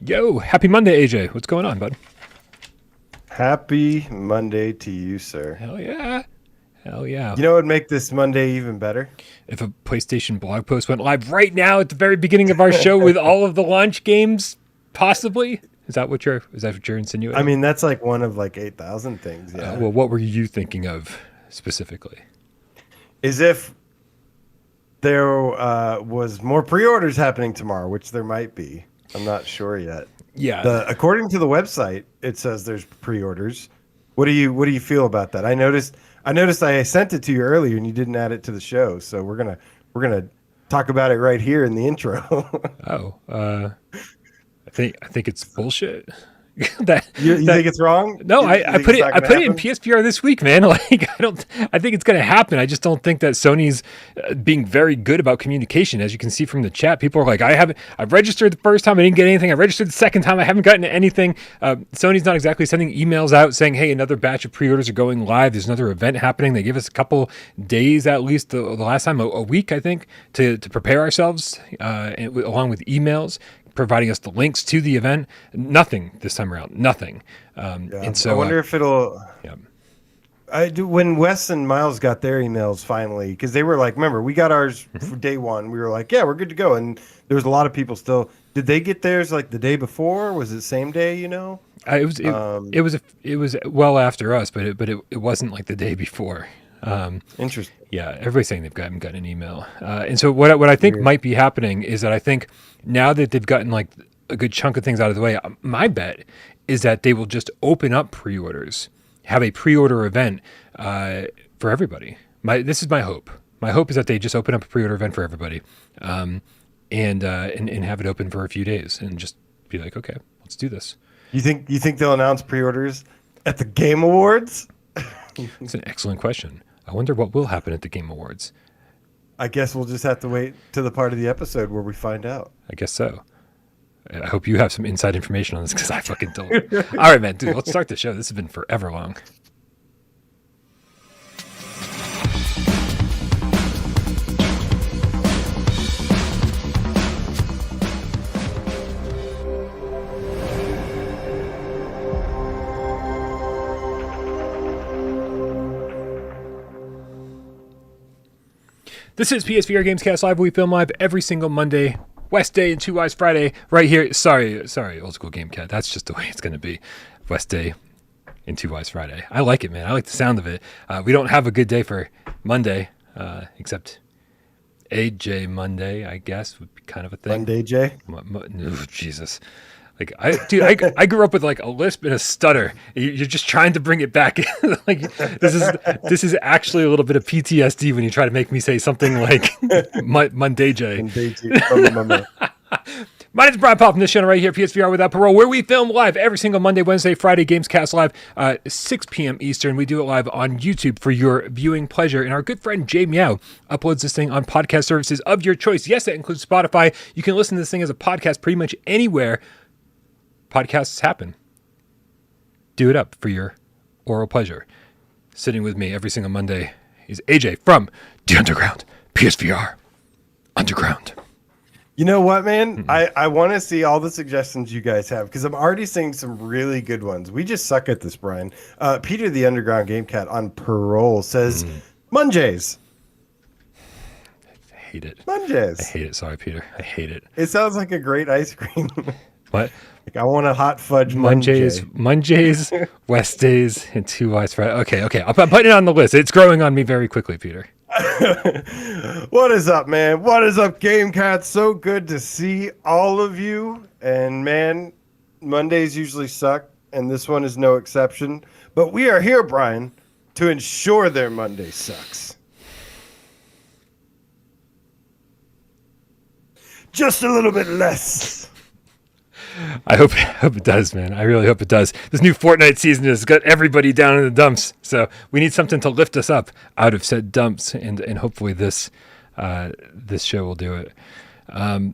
Yo, happy Monday, AJ. What's going on, bud? Happy Monday to you, sir. Hell yeah. Hell yeah. You know what would make this Monday even better? If a PlayStation blog post went live right now at the very beginning of our show with all of the launch games, possibly? Is that what you're insinuating? I mean, that's like one of like 8,000 things. Yeah. Well, what were you thinking of specifically? Is if there was more pre-orders happening tomorrow, which there might be. I'm not sure yet. Yeah. According to the website, it says there's pre-orders. What do you feel about that? I noticed I sent it to you earlier and you didn't add it to the show. So we're gonna talk about it right here in the intro. I think it's bullshit. You think it's wrong? No, I put it in happen? PSVR this week, man. Like I think it's going to happen. I just don't think that Sony's being very good about communication. As you can see from the chat, people are like, I've registered the first time, I didn't get anything. I registered the second time, I haven't gotten anything. Sony's not exactly sending emails out saying, hey, another batch of pre-orders are going live. There's another event happening. They give us a couple days at least, the last time, a week, I think, to prepare ourselves, along with emails, providing us the links to the event. Nothing this time around. Nothing. And so I wonder if it'll. Yeah. I do when Wes and Miles got their emails finally, because they were like, remember, we got ours for day one. We were like, yeah, we're good to go. And there was a lot of people still. Did they get theirs like the day before? Was it same day? You know, it was well after us, but it wasn't like the day before. Interesting. Yeah, everybody's saying they've gotten an email, and so what I think might be happening is that I think now that they've gotten like a good chunk of things out of the way, my bet is that they will just open up pre-orders, have a pre-order event for everybody. This is my hope. My hope is that they just open up a pre-order event for everybody, and have it open for a few days, and just be like, okay, let's do this. You think they'll announce pre-orders at the Game Awards? It's an excellent question. I wonder what will happen at the Game Awards. I guess we'll just have to wait to the part of the episode where we find out. I guess so. I hope you have some inside information on this because I fucking don't. All right, man, dude, let's start the show. This has been forever long. This is PSVR GamesCast Live. We film live every single Monday, West Day, and Two Eyes Friday, right here. Sorry, old school GameCat. That's just the way it's going to be. West Day and Two Eyes Friday. I like it, man. I like the sound of it. We don't have a good day for Monday, except AJ Monday, I guess, would be kind of a thing. Monday, Jay? Oh, Jesus. Like I grew up with like a lisp and a stutter. You're just trying to bring it back. Like this is actually a little bit of PTSD when you try to make me say something like Monday J. My name is Brian Paul from this channel right here, PSVR Without Parole, where we film live every single Monday, Wednesday, Friday, GamesCast Live, 6 p.m. Eastern. We do it live on YouTube for your viewing pleasure. And our good friend Jay Meow uploads this thing on podcast services of your choice. Yes, that includes Spotify. You can listen to this thing as a podcast pretty much anywhere podcasts happen. Do it up for your oral pleasure. Sitting with me every single Monday is AJ from the Underground, PSVR Underground. You know what, man? I want to see all the suggestions you guys have because I'm already seeing some really good ones. We just suck at this, Brian. Peter the Underground Gamecat on Parole says, Monjays. I hate it. Monjays. I hate it. Sorry, Peter. I hate it. It sounds like a great ice cream. What? Like I want a hot fudge Monjays, West Days, and Two Eyes Friday. Okay. I'm putting it on the list. It's growing on me very quickly, Peter. What is up, man? What is up, GameCat? So good to see all of you. And man, Mondays usually suck, and this one is no exception. But we are here, Brian, to ensure their Monday sucks. Just a little bit less. I hope it does, man. I really hope it does. This new Fortnite season has got everybody down in the dumps, so we need something to lift us up out of said dumps, and hopefully this show will do it. Oh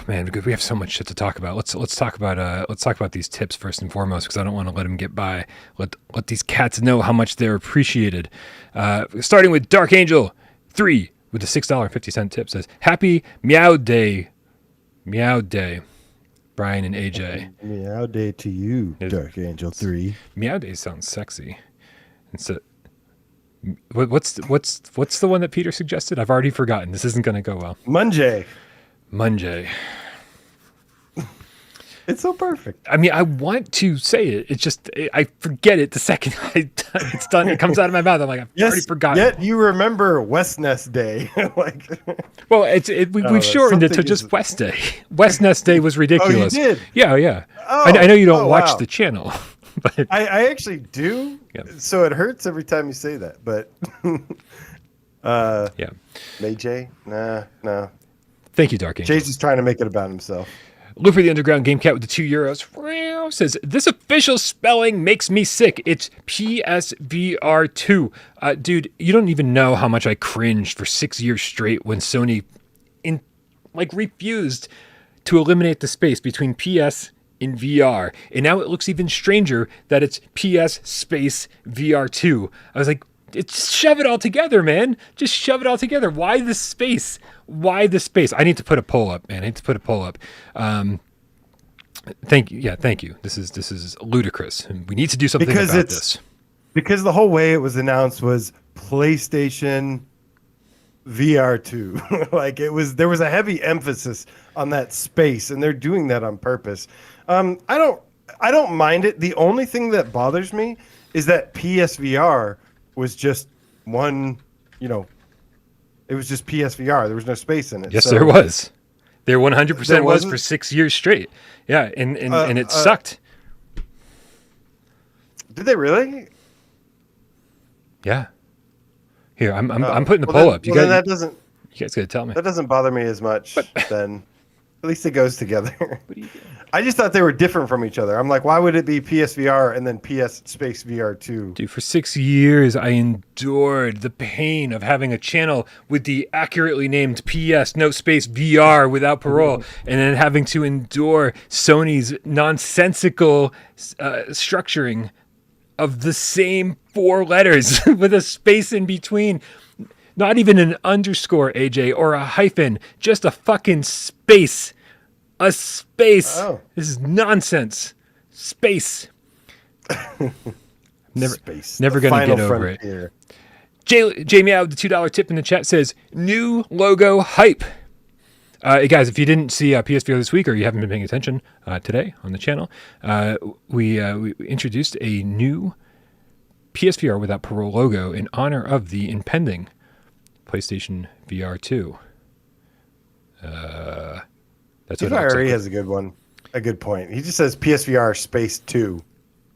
man, because we have so much shit to talk about. Let's talk about these tips first and foremost, because I don't want to let them get by. Let these cats know how much they're appreciated. Starting with Dark Angel 3 with the $6.50 tip says, "Happy Meow Day." Meow Day. Brian and AJ. Meow day to you, Dark Angel 3. Meow Day sounds sexy. And so, what's the one that Peter suggested? I've already forgotten. This isn't going to go well. Munjay. It's so perfect. I mean, I want to say it. It's just I forget it the second it's done. It comes out of my mouth. I'm like, I've already forgotten. Yet you remember West Nest Day. Well, we've shortened it to just West Day. West Nest Day was ridiculous. Oh, you did? Yeah. Oh, I know you don't watch the channel, but I actually do. Yeah. So it hurts every time you say that. But yeah. May J? No. Thank you, Dark Angel. Jay's just trying to make it about himself. Luffy the Underground Gamecat with the €2 says, this official spelling makes me sick. It's PSVR2. Dude, you don't even know how much I cringed for 6 years straight when Sony refused to eliminate the space between PS and VR. And now it looks even stranger that it's PS space VR2. I was like, shove it all together, man. Just shove it all together. Why the space? I need to put a poll up, man. Thank you. This is ludicrous. We need to do something about this. Because the whole way it was announced was PlayStation VR2. There was a heavy emphasis on that space, and they're doing that on purpose. I don't mind it. The only thing that bothers me is that PSVR was just one, it was just PSVR. There was no space in it. Yes, there was. There 100% was for 6 years straight. Yeah, and it sucked. Did they really? Yeah. Here, I'm putting the poll up. You guys got to tell me. That doesn't bother me as much. Then at least it goes together. What do you do? I just thought they were different from each other. I'm like, why would it be PSVR and then PS space VR2? Dude, for 6 years, I endured the pain of having a channel with the accurately named PS no space VR without Parole, and then having to endure Sony's nonsensical structuring of the same 4 letters with a space in between. Not even an underscore, AJ, or a hyphen, just a fucking space. A space. Oh. This is nonsense. Space. Never going to get over it. Jamie out with the $2 tip in the chat says, new logo hype. Hey guys, if you didn't see PSVR this week or you haven't been paying attention today on the channel, we introduced a new PSVR without Parole logo in honor of the impending PlayStation VR 2. That's what already has a good point. He just says PSVR space 2.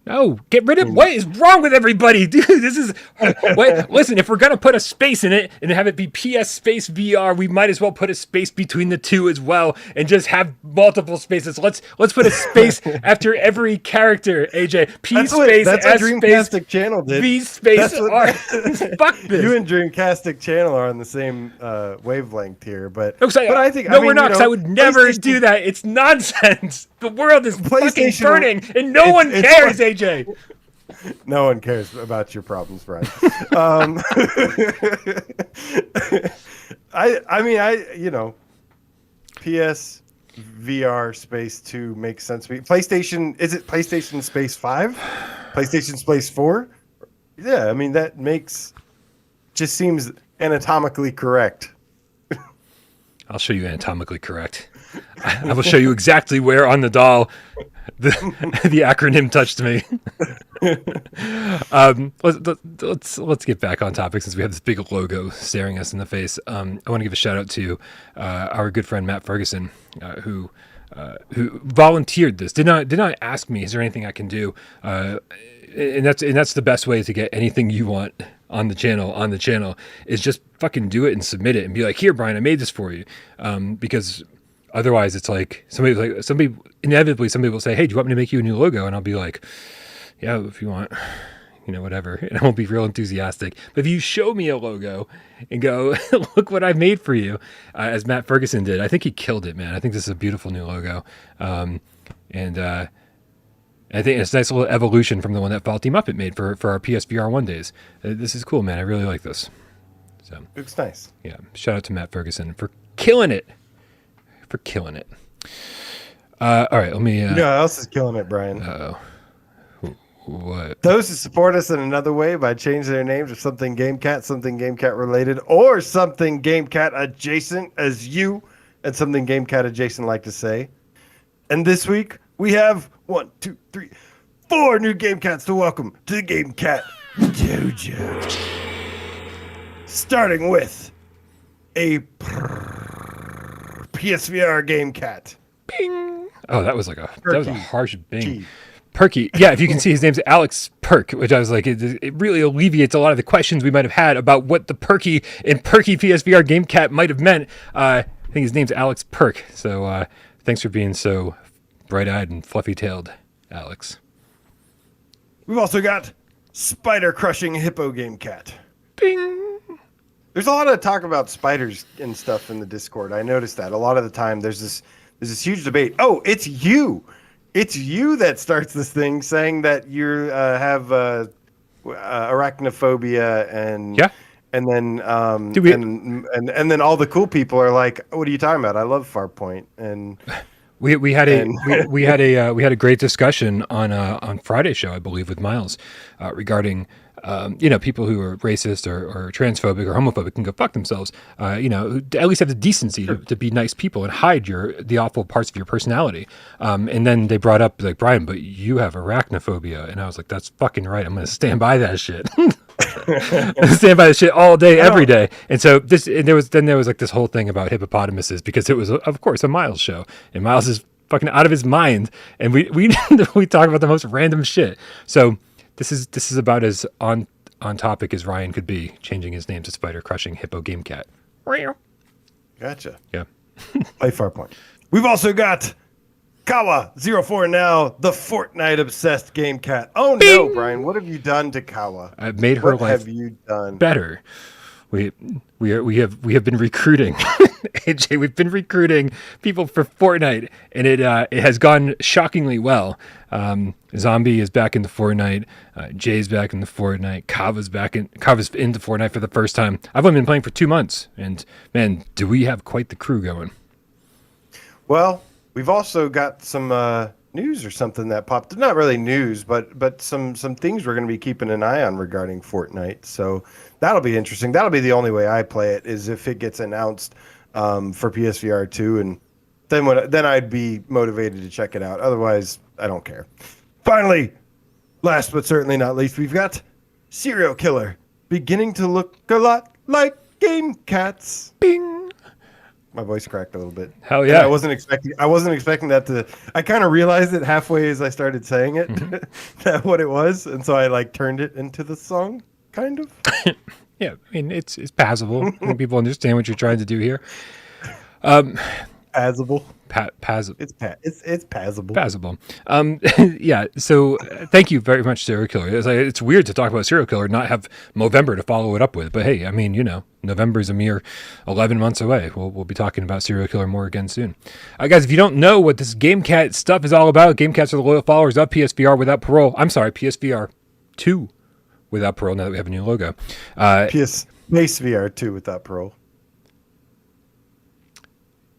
No, get rid of what is wrong with everybody, dude. This is listen, if we're gonna put a space in it and have it be PS space VR, we might as well put a space between the two as well and just have multiple spaces. Let's put a space after every character, AJ. P space that's S what Dreamcastic Channel did. V space R. Fuck this. You and Dreamcastic Channel are on the same wavelength here, but I think we're not. Because I would never do that. It's nonsense. The world is fucking burning, and no one cares, AJ. No one cares about your problems, Brian. PS VR space 2 makes sense to me. PlayStation, is it PlayStation space 5? PlayStation space 4? Yeah, I mean, that just seems anatomically correct. I'll show you anatomically correct. I will show you exactly where on the doll the acronym touched me. Let's get back on topic since we have this big logo staring us in the face. I want to give a shout out to our good friend Matt Ferguson, who volunteered this. Did not ask me, is there anything I can do? And that's the best way to get anything you want on the channel is just fucking do it and submit it and be like, here, Brian, I made this for you. Because otherwise it's like somebody inevitably will say, hey, do you want me to make you a new logo? And I'll be like, yeah, if you want, whatever. And I won't be real enthusiastic. But if you show me a logo and go, look what I made for you, as Matt Ferguson did, I think he killed it, man. I think this is a beautiful new logo. I think it's a nice little evolution from the one that Faulty Muppet made for our PSVR 1 days. This is cool, man. I really like this. So it's nice. Yeah. Shout out to Matt Ferguson for killing it. All right, let me. You know who else is killing it, Brian? What? Those who support us in another way by changing their names to something GameCat related, or something GameCat adjacent, as you and something GameCat adjacent like to say. And this week, we have 1, 2, 3, 4 new GameCats to welcome to the GameCat Dojo. Starting with a PSVR GameCat. Bing. Oh, that was a harsh bing. Gee. Perky. Yeah, if you can see, his name's Alex Perk, which I was like, it really alleviates a lot of the questions we might have had about what the Perky and Perky PSVR GameCat might have meant. I think his name's Alex Perk. So thanks for being so bright-eyed and fluffy-tailed, Alex. We've also got Spider-Crushing Hippo GameCat. Bing. There's a lot of talk about spiders and stuff in the Discord. I noticed that a lot of the time. There's this huge debate. Oh, it's you. It's you that starts this thing, saying that you have arachnophobia and yeah. And then and then all the cool people are like, "What are you talking about? I love Farpoint." And we had a great discussion on Friday's show, I believe, with Miles regarding people who are racist or transphobic or homophobic can go fuck themselves. Who at least have the decency to be nice people and hide the awful parts of your personality. And then they brought up like, Brian, but you have arachnophobia, and I was like, that's fucking right. I'm gonna stand by that shit. Stand by that shit all day, every day. And so there was like this whole thing about hippopotamuses because it was, of course, a Miles show, and Miles is fucking out of his mind, and we talk about the most random shit. So this is about as on topic as Ryan could be, changing his name to Spider-Crushing Hippo GameCat. Gotcha. Yeah. Play Farpoint. We've also got Kawa04 now, the Fortnite obsessed GameCat. Oh Bing! no, Brian, what have you done to Kawa? I've made her life have you done better. We have been recruiting. AJ, we've been recruiting people for Fortnite, and it has gone shockingly well. Zombie is back into Fortnite. Jay's back into Fortnite. Kava's into Fortnite for the first time. I've only been playing for 2 months, and man, do we have quite the crew going. Well, we've also got some news or something that popped. Not really news, but some things we're going to be keeping an eye on regarding Fortnite. So that'll be interesting. That'll be the only way I play it, is if it gets announced for PSVR 2, and then I'd be motivated to check it out. Otherwise, I don't care. Finally, last but certainly not least, we've got Serial Killer beginning to look a lot like GameCats. Bing. My voice cracked a little bit. Hell yeah! And I wasn't expecting that to. I kind of realized it halfway as I started saying it, that what it was, and so I like turned it into the song, kind of. Yeah, I mean it's passable. I think people understand what you're trying to do here. Passable. It's passable. Passable. Yeah. So thank you very much, Serial Killer. It's weird to talk about Serial Killer and not have Movember to follow it up with. But hey, I mean, November is a mere 11 months away. We'll be talking about Serial Killer more again soon. Guys, if you don't know what this GameCat stuff is all about, GameCats are the loyal followers of PSVR without parole. I'm sorry, PSVR 2 without parole. Now that we have a new logo, PSVR 2 without parole.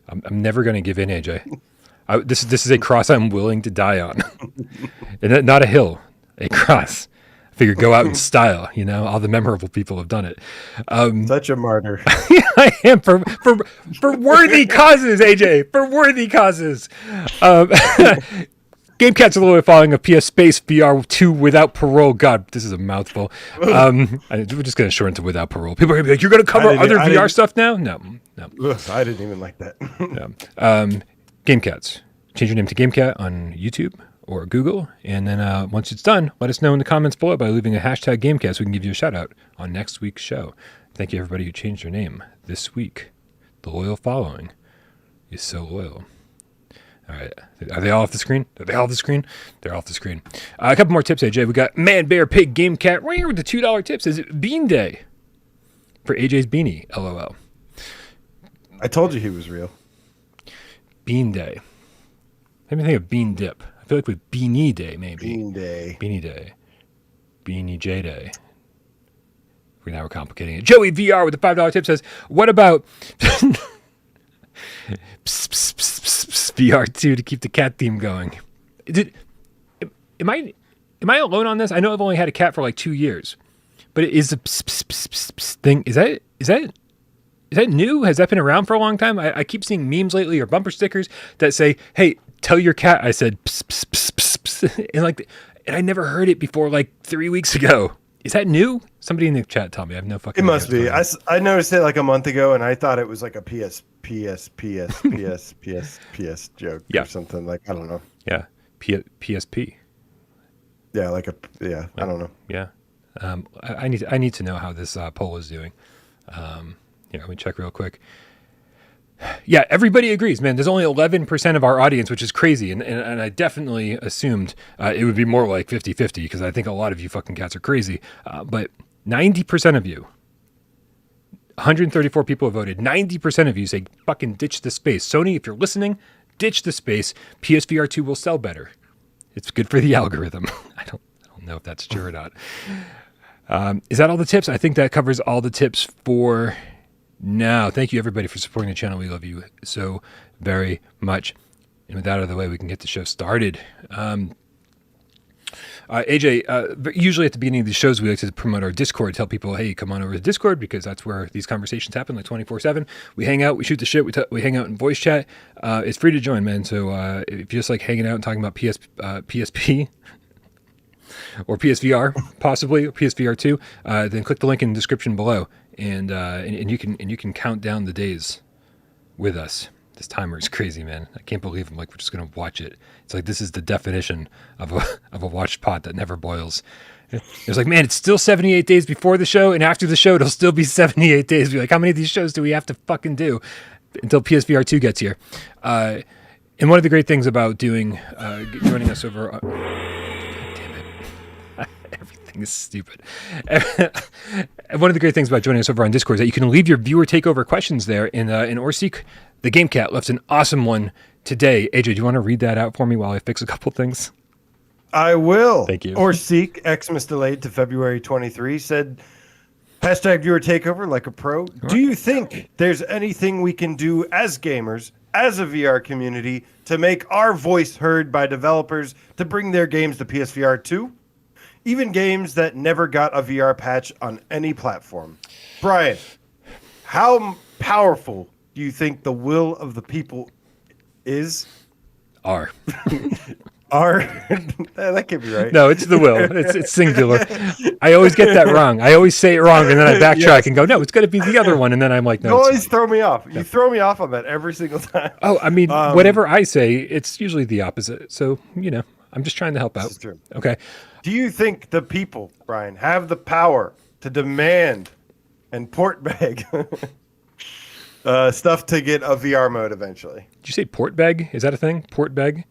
I'm never going to give in, AJ. This is a cross I'm willing to die on. And not a hill, a cross. I figure go out in style, all the memorable people have done it. Such a martyr. I am for worthy causes, AJ, for worthy causes. GameCats are the way following a PS Space VR 2 without parole. God, this is a mouthful. We're just going to shorten to without parole. People are going to be like, you're going to cover other VR stuff now? No. Ugh, I didn't even like that. Yeah. GameCats. Change your name to GameCat on YouTube or Google. And then once it's done, let us know in the comments below by leaving a hashtag GameCast so we can give you a shout out on next week's show. Thank you, everybody who changed their name this week. The loyal following is so loyal. All right. Are they all off the screen? They're off the screen. A couple more tips, AJ. We got Man, Bear, Pig, GameCat. Right here with the $2 tips. Is it Bean Day for AJ's beanie? LOL. I told you he was real. Bean Day. Let me think of Bean Dip. I feel like with Beanie Day, maybe. Beanie Day. Beanie J Day. Now we're complicating it. Joey VR with the $5 tip says, what about... VR2 to keep the cat theme going. Am I alone on this? I know I've only had a cat for like 2 years, but it is a thing. Is that new? Has that been around for a long time? I keep seeing memes lately or bumper stickers that say, "Hey, tell your cat I said," and I never heard it before like 3 weeks ago. Is that new? Somebody in the chat tell me. I have no fucking It idea must be. I noticed it like a month ago, and I thought it was like a PS joke or something. Like, I don't know. Yeah. PSP. Yeah, I don't know. Yeah. I need to know how this poll is doing. Let me check real quick. Yeah, everybody agrees, man. There's only 11% of our audience, which is crazy. And I definitely assumed it would be more like 50-50 because I think a lot of you fucking cats are crazy. But 90% of you, 134 people have voted. 90% of you say fucking ditch the space. Sony, if you're listening, ditch the space. PSVR 2 will sell better. It's good for the algorithm. I don't know if that's true or not. Is that all the tips? I think that covers all the tips for now. Thank you, everybody, for supporting the channel. We love you so very much. And with that out of the way, we can get the show started. AJ, usually at the beginning of the shows, we like to promote our Discord, tell people, hey, come on over to Discord, because that's where these conversations happen, like 24/7. We hang out, we shoot the shit, we hang out in voice chat. It's free to join, man. So if you just like hanging out and talking about PSP or PSVR, possibly, or PSVR 2, then click the link in the description below, and you can count down the days with us. This timer is crazy, man. I can't believe we're just gonna watch it. It's like this is the definition of a watched pot that never boils. It's like, man, it's still 78 days before the show, and after the show, it'll still be 78 days. Be like, how many of these shows do we have to fucking do until PSVR 2 gets here? And one of the great things about joining us over. God damn it. Everything is stupid. One of the great things about joining us over on Discord is that you can leave your viewer takeover questions there, and Orseek, the Gamecat, left an awesome one today. AJ, do you want to read that out for me while I fix a couple things? I will. Thank you. Orseek, Xmas delayed to February 23, said, #viewer takeover like a pro. Do you think there's anything we can do as gamers, as a VR community, to make our voice heard by developers to bring their games to PSVR 2? Even games that never got a VR patch on any platform. Brian, how powerful do you think the will of the people is? Are. That can't be right. No, it's the will. It's singular. I always get that wrong. I always say it wrong, and then I backtrack and go, no, it's got to be the other one. And then I'm like, no. You always throw me off. You throw me off on that every single time. Oh, I mean, whatever I say, it's usually the opposite. So, I'm just trying to help out. This is true. Okay. Do you think the people, Brian, have the power to demand and port beg stuff to get a VR mode eventually? Did you say port beg? Is that a thing? Port beg?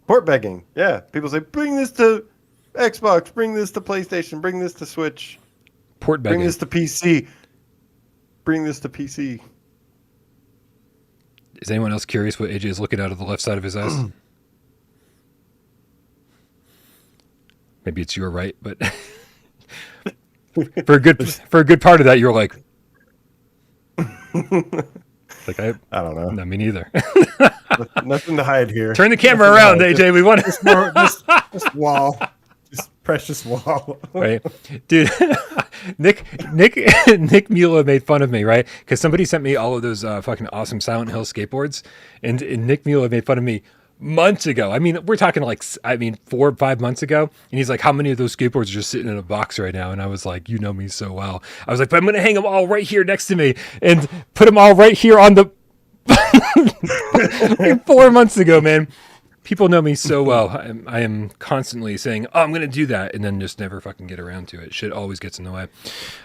Port begging. Yeah. People say, bring this to Xbox, bring this to PlayStation, bring this to Switch. Port begging. Bring this to PC. Bring this to PC. Is anyone else curious what AJ is looking out of the left side of his eyes? Maybe it's your right, but for a good part of that, you're like, I don't know. No, me neither. Nothing to hide here. Turn the camera around, AJ. We want this wall. This precious wall. Right. Dude, Nick Mula made fun of me, right? Because somebody sent me all of those fucking awesome Silent Hill skateboards, and Nick Mula made fun of me months ago. I mean, we're talking 4 or 5 months ago. And he's like, how many of those skateboards are just sitting in a box right now? And I was like, you know me so well. I was like, but I'm going to hang them all right here next to me and put them all right here on the 4 months ago, man. People know me so well. I am constantly saying, oh, I'm going to do that. And then just never fucking get around to it. Shit always gets in the way.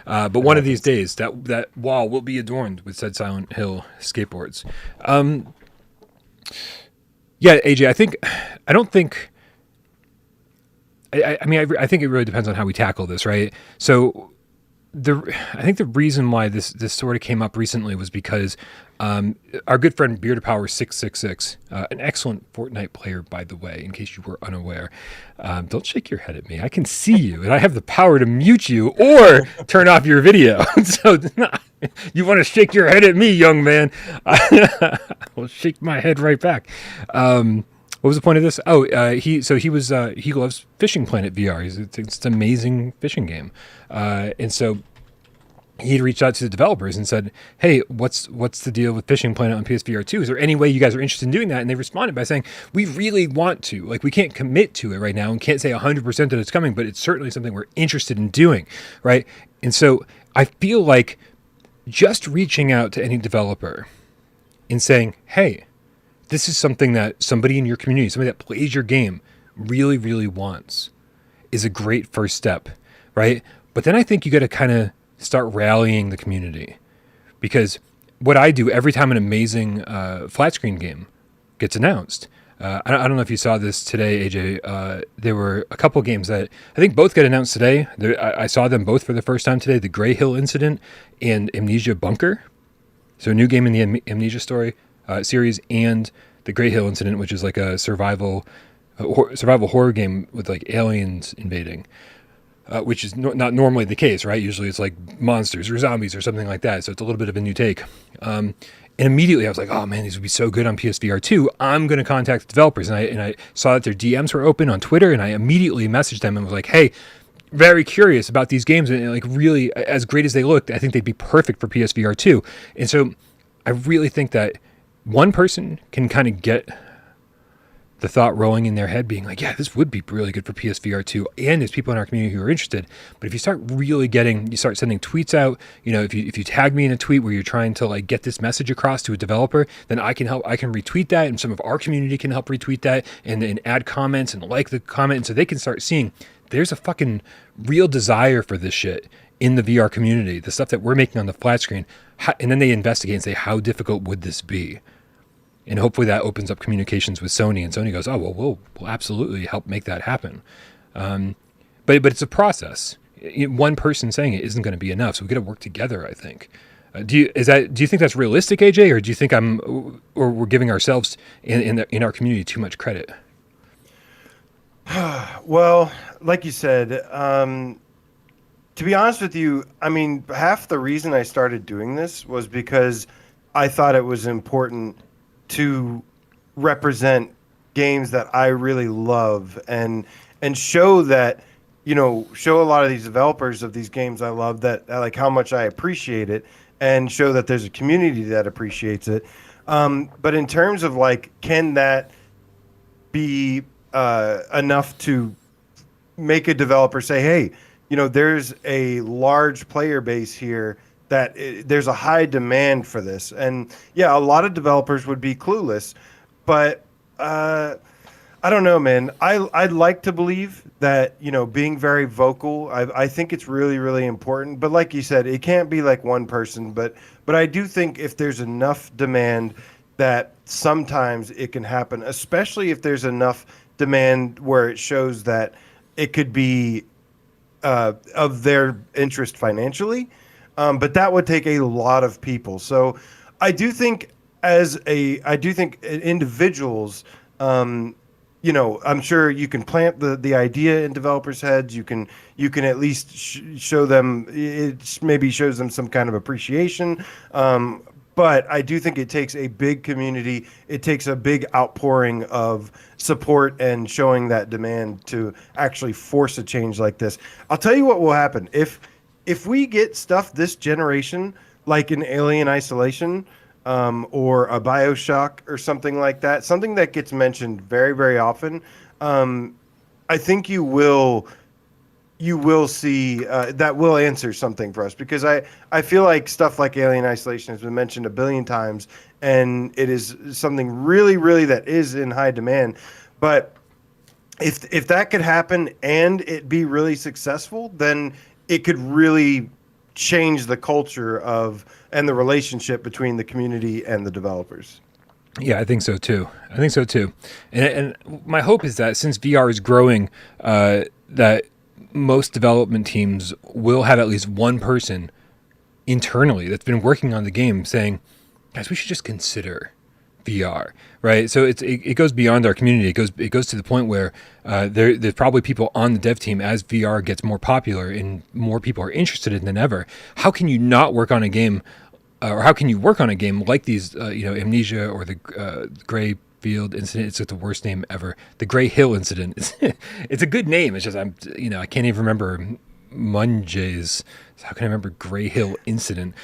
But one of these days, that wall will be adorned with said Silent Hill skateboards. Yeah, AJ, I think it really depends on how we tackle this, right? So I think the reason why this sort of came up recently was because our good friend Beard of Power 666, an excellent Fortnite player, by the way, in case you were unaware. Don't shake your head at me. I can see you, and I have the power to mute you or turn off your video. So you want to shake your head at me, young man? I'll shake my head right back. What was the point of this? Oh, he loves Fishing Planet VR. It's an amazing fishing game, and so he reached out to the developers and said, "Hey, what's the deal with Fishing Planet on PSVR 2? Is there any way you guys are interested in doing that?" And they responded by saying, "We really want to. Like, we can't commit to it right now and can't say 100% that it's coming, but it's certainly something we're interested in doing, right?" And so I feel like just reaching out to any developer and saying, "Hey, this is something that somebody in your community, somebody that plays your game, really, really wants," is a great first step, right? But then I think you got to kind of start rallying the community, because what I do every time an amazing Flatscreen game gets announced, I don't know if you saw this today, AJ. There were a couple games that I think both get announced today. I saw them both for the first time today: the Grey Hill Incident and Amnesia Bunker. So a new game in the Amnesia story series, and the Grey Hill Incident, which is like a survival horror game with like aliens invading, which is not normally the case, right? Usually it's like monsters or zombies or something like that. So it's a little bit of a new take. And immediately I was like, oh man, these would be so good on PSVR 2. I'm going to contact the developers. And I saw that their DMs were open on Twitter, and I immediately messaged them and was like, hey, very curious about these games, and like really, as great as they looked, I think they'd be perfect for PSVR 2. And so I really think that one person can kind of get the thought rolling in their head, being like, yeah, this would be really good for PSVR 2, and there's people in our community who are interested. But if you start really you start sending tweets out, if you tag me in a tweet where you're trying to like get this message across to a developer, then I can retweet that, and some of our community can help retweet that, and add comments and like the comment, and so they can start seeing there's a fucking real desire for this shit in the VR community, the stuff that we're making on the flat screen. And then they investigate and say, how difficult would this be? And hopefully that opens up communications with Sony, and Sony goes, oh, well, we'll absolutely help make that happen. But it's a process. One person saying it isn't going to be enough, so we got to work together, I think. Do you think that's realistic, AJ, or do you think we're giving ourselves in our community too much credit? Well, like you said, to be honest with you, I mean, half the reason I started doing this was because I thought it was important to represent games that I really love and show that, show a lot of these developers of these games I love that like how much I appreciate it, and show that there's a community that appreciates it. But in terms of like, can that be enough to make a developer say, hey, there's a large player base here that there's a high demand for this. And yeah, a lot of developers would be clueless, but I don't know, man. I'd like to believe that, being very vocal, I think it's really, really important. But like you said, it can't be like one person, but I do think if there's enough demand that sometimes it can happen, especially if there's enough demand where it shows that it could be of their interest financially. But that would take a lot of people. So I do think individuals, I'm sure you can plant the idea in developers' heads. You can at least show them, it maybe shows them some kind of appreciation. But I do think it takes a big community. It takes a big outpouring of support and showing that demand to actually force a change like this. I'll tell you what will happen. If we get stuff this generation, like an Alien Isolation or a BioShock or something like that, something that gets mentioned very, very often, I think you will see that will answer something for us, because I feel like stuff like Alien Isolation has been mentioned a billion times, and it is something really, really that is in high demand. But if that could happen and it be really successful, then it could really change the culture and the relationship between the community and the developers. Yeah, I think so too. And my hope is that since VR is growing, that most development teams will have at least one person internally that's been working on the game saying, guys, we should just consider VR, right? So it goes beyond our community. It goes to the point where there's probably people on the dev team as VR gets more popular and more people are interested in it than ever. How can you not work on a game, or how can you work on a game like these, Amnesia or the Gray Field incident? It's like the worst name ever. The Gray Hill incident. It's a good name. It's just I can't even remember Munjay's. How can I remember Gray Hill incident?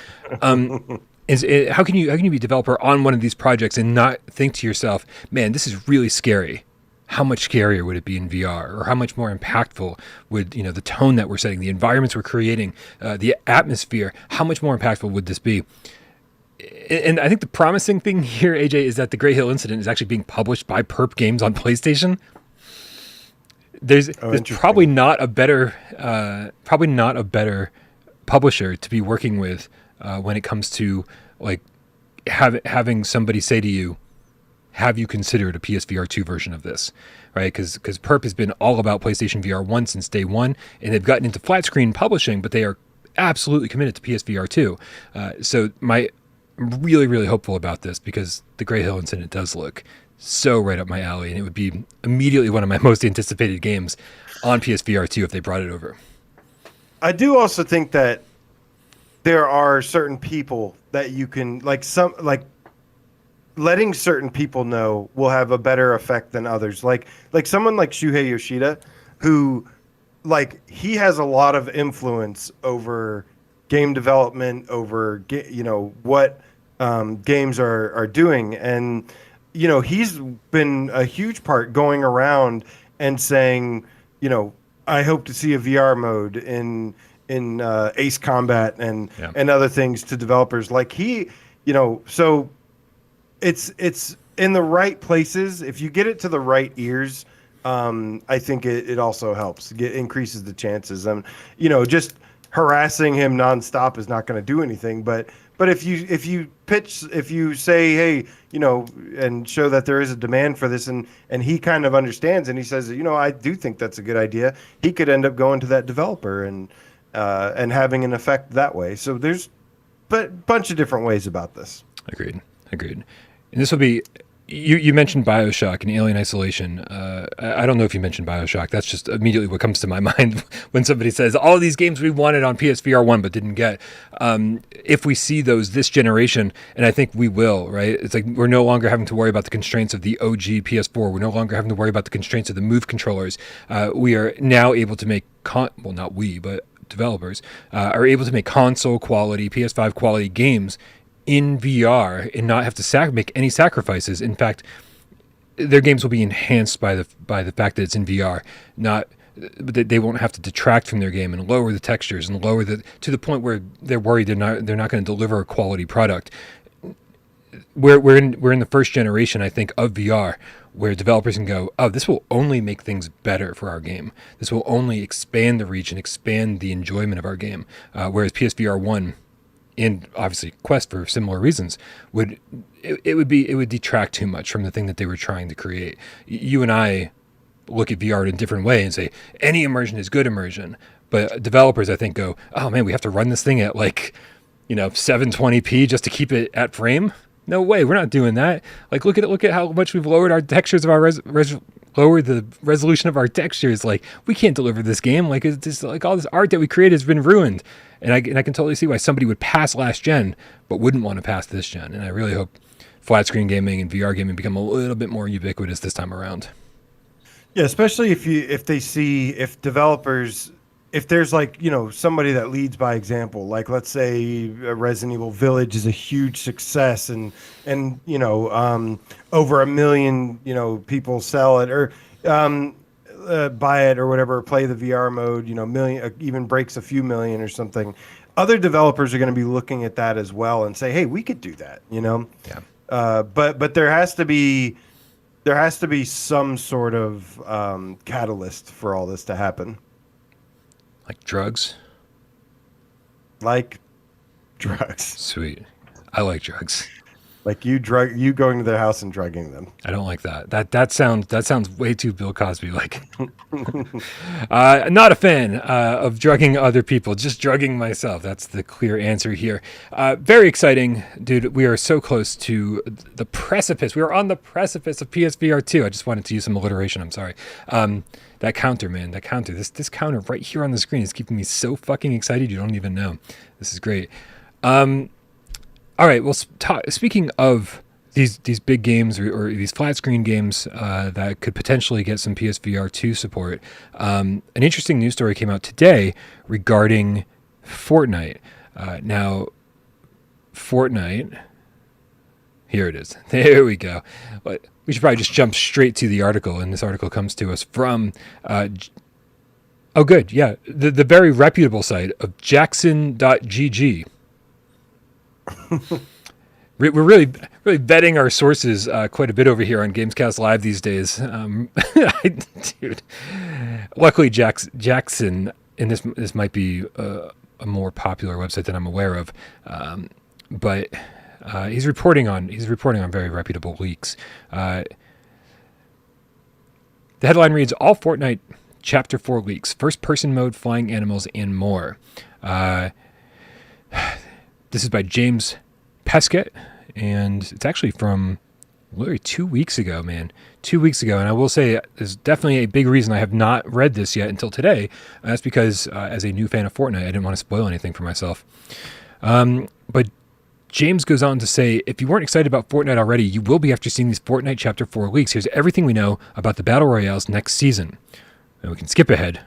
How can you be a developer on one of these projects and not think to yourself, man, this is really scary. How much scarier would it be in VR? Or how much more impactful would, the tone that we're setting, the environments we're creating, the atmosphere, how much more impactful would this be? And I think the promising thing here, AJ, is that the Gray Hill incident is actually being published by Perp Games on PlayStation. There's probably not a better publisher to be working with when it comes to like having somebody say to you, have you considered a PSVR2 version of this, right? Because Perp has been all about PlayStation VR 1 since day one, and they've gotten into Flatscreen publishing, but they are absolutely committed to PSVR 2. So I'm really, really hopeful about this because the Gray Hill incident does look so right up my alley, and it would be immediately one of my most anticipated games on PSVR 2 if they brought it over. I do also think that there are certain people that you can letting certain people know will have a better effect than others. Like someone like Shuhei Yoshida, who he has a lot of influence over game development, over what games are doing, and he's been a huge part going around and saying, I hope to see a VR mode in Ace Combat and other things to developers. So it's in the right places. If you get it to the right ears, I think it also helps. Increases the chances. Just harassing him nonstop is not going to do anything. But if you say, hey, and show that there is a demand for this, and he kind of understands, and he says, I do think that's a good idea, he could end up going to that developer and having an effect that way. So there's a bunch of different ways about this. Agreed. And this will be, you mentioned BioShock and Alien Isolation. I don't know if you mentioned BioShock. That's just immediately what comes to my mind when somebody says, all of these games we wanted on PSVR 1 but didn't get. If we see those this generation, and I think we will, right? It's like we're no longer having to worry about the constraints of the OG PS4. We're no longer having to worry about the constraints of the Move controllers. We are now able to make, not we, but developers are able to make console quality, PS5 quality games in VR and not have to make any sacrifices. In fact, their games will be enhanced by the fact that it's in VR. They won't have to detract from their game and lower the textures and to the point where they're worried they're not going to deliver a quality product. We're in the first generation, I think, of VR, where developers can go, oh, this will only make things better for our game. This will only expand the reach and expand the enjoyment of our game. Whereas PSVR 1, and obviously Quest for similar reasons, would detract too much from the thing that they were trying to create. You and I look at VR in a different way and say any immersion is good immersion, but developers, I think, go, oh man, we have to run this thing at 720p just to keep it at frame. No way, we're not doing that. Look at how much we've lowered our textures of our lowered the resolution of our textures. We can't deliver this game. It's just all this art that we created has been ruined. And I can totally see why somebody would pass last gen, but wouldn't want to pass this gen. And I really hope flat screen gaming and VR gaming become a little bit more ubiquitous this time around. Yeah, especially if developers, if there's somebody that leads by example, let's say Resident Evil Village is a huge success and over 1 million people sell it or buy it or whatever, play the VR mode, million, even breaks a few million or something. Other developers are going to be looking at that as well and say, hey, we could do that, Yeah. But there has to be some sort of catalyst for all this to happen. Like drugs? Like drugs. Sweet. I like drugs. Like you going to their house and drugging them. I don't like that. That sounds way too Bill Cosby like. Not a fan of drugging other people, just drugging myself. That's the clear answer here. Very exciting, dude. We are so close to the precipice. We are on the precipice of PSVR 2. I just wanted to use some alliteration. I'm sorry. That counter, man. That counter. This counter right here on the screen is keeping me so fucking excited. You don't even know. This is great. All right. Well, speaking of these big games or these flat screen games that could potentially get some PSVR 2 support. An interesting news story came out today regarding Fortnite. Now, Fortnite, here it is. There we go. But we should probably just jump straight to the article, and this article comes to us from oh, good, yeah, the very reputable site of Jackson.gg. We're really vetting our sources quite a bit over here on Gamescast Live these days. Dude, luckily Jackson, and this might be a more popular website than I'm aware of, but he's reporting on very reputable leaks. The headline reads: All Fortnite Chapter 4 leaks, first-person mode, flying animals, and more. This is by James Pesquet, and it's actually from literally 2 weeks ago, man. 2 weeks ago. And I will say there's definitely a big reason I have not read this yet until today. And that's because as a new fan of Fortnite, I didn't want to spoil anything for myself. But James goes on to say, if you weren't excited about Fortnite already, you will be after seeing these Fortnite Chapter 4 leaks. Here's everything we know about the Battle Royales next season. And we can skip ahead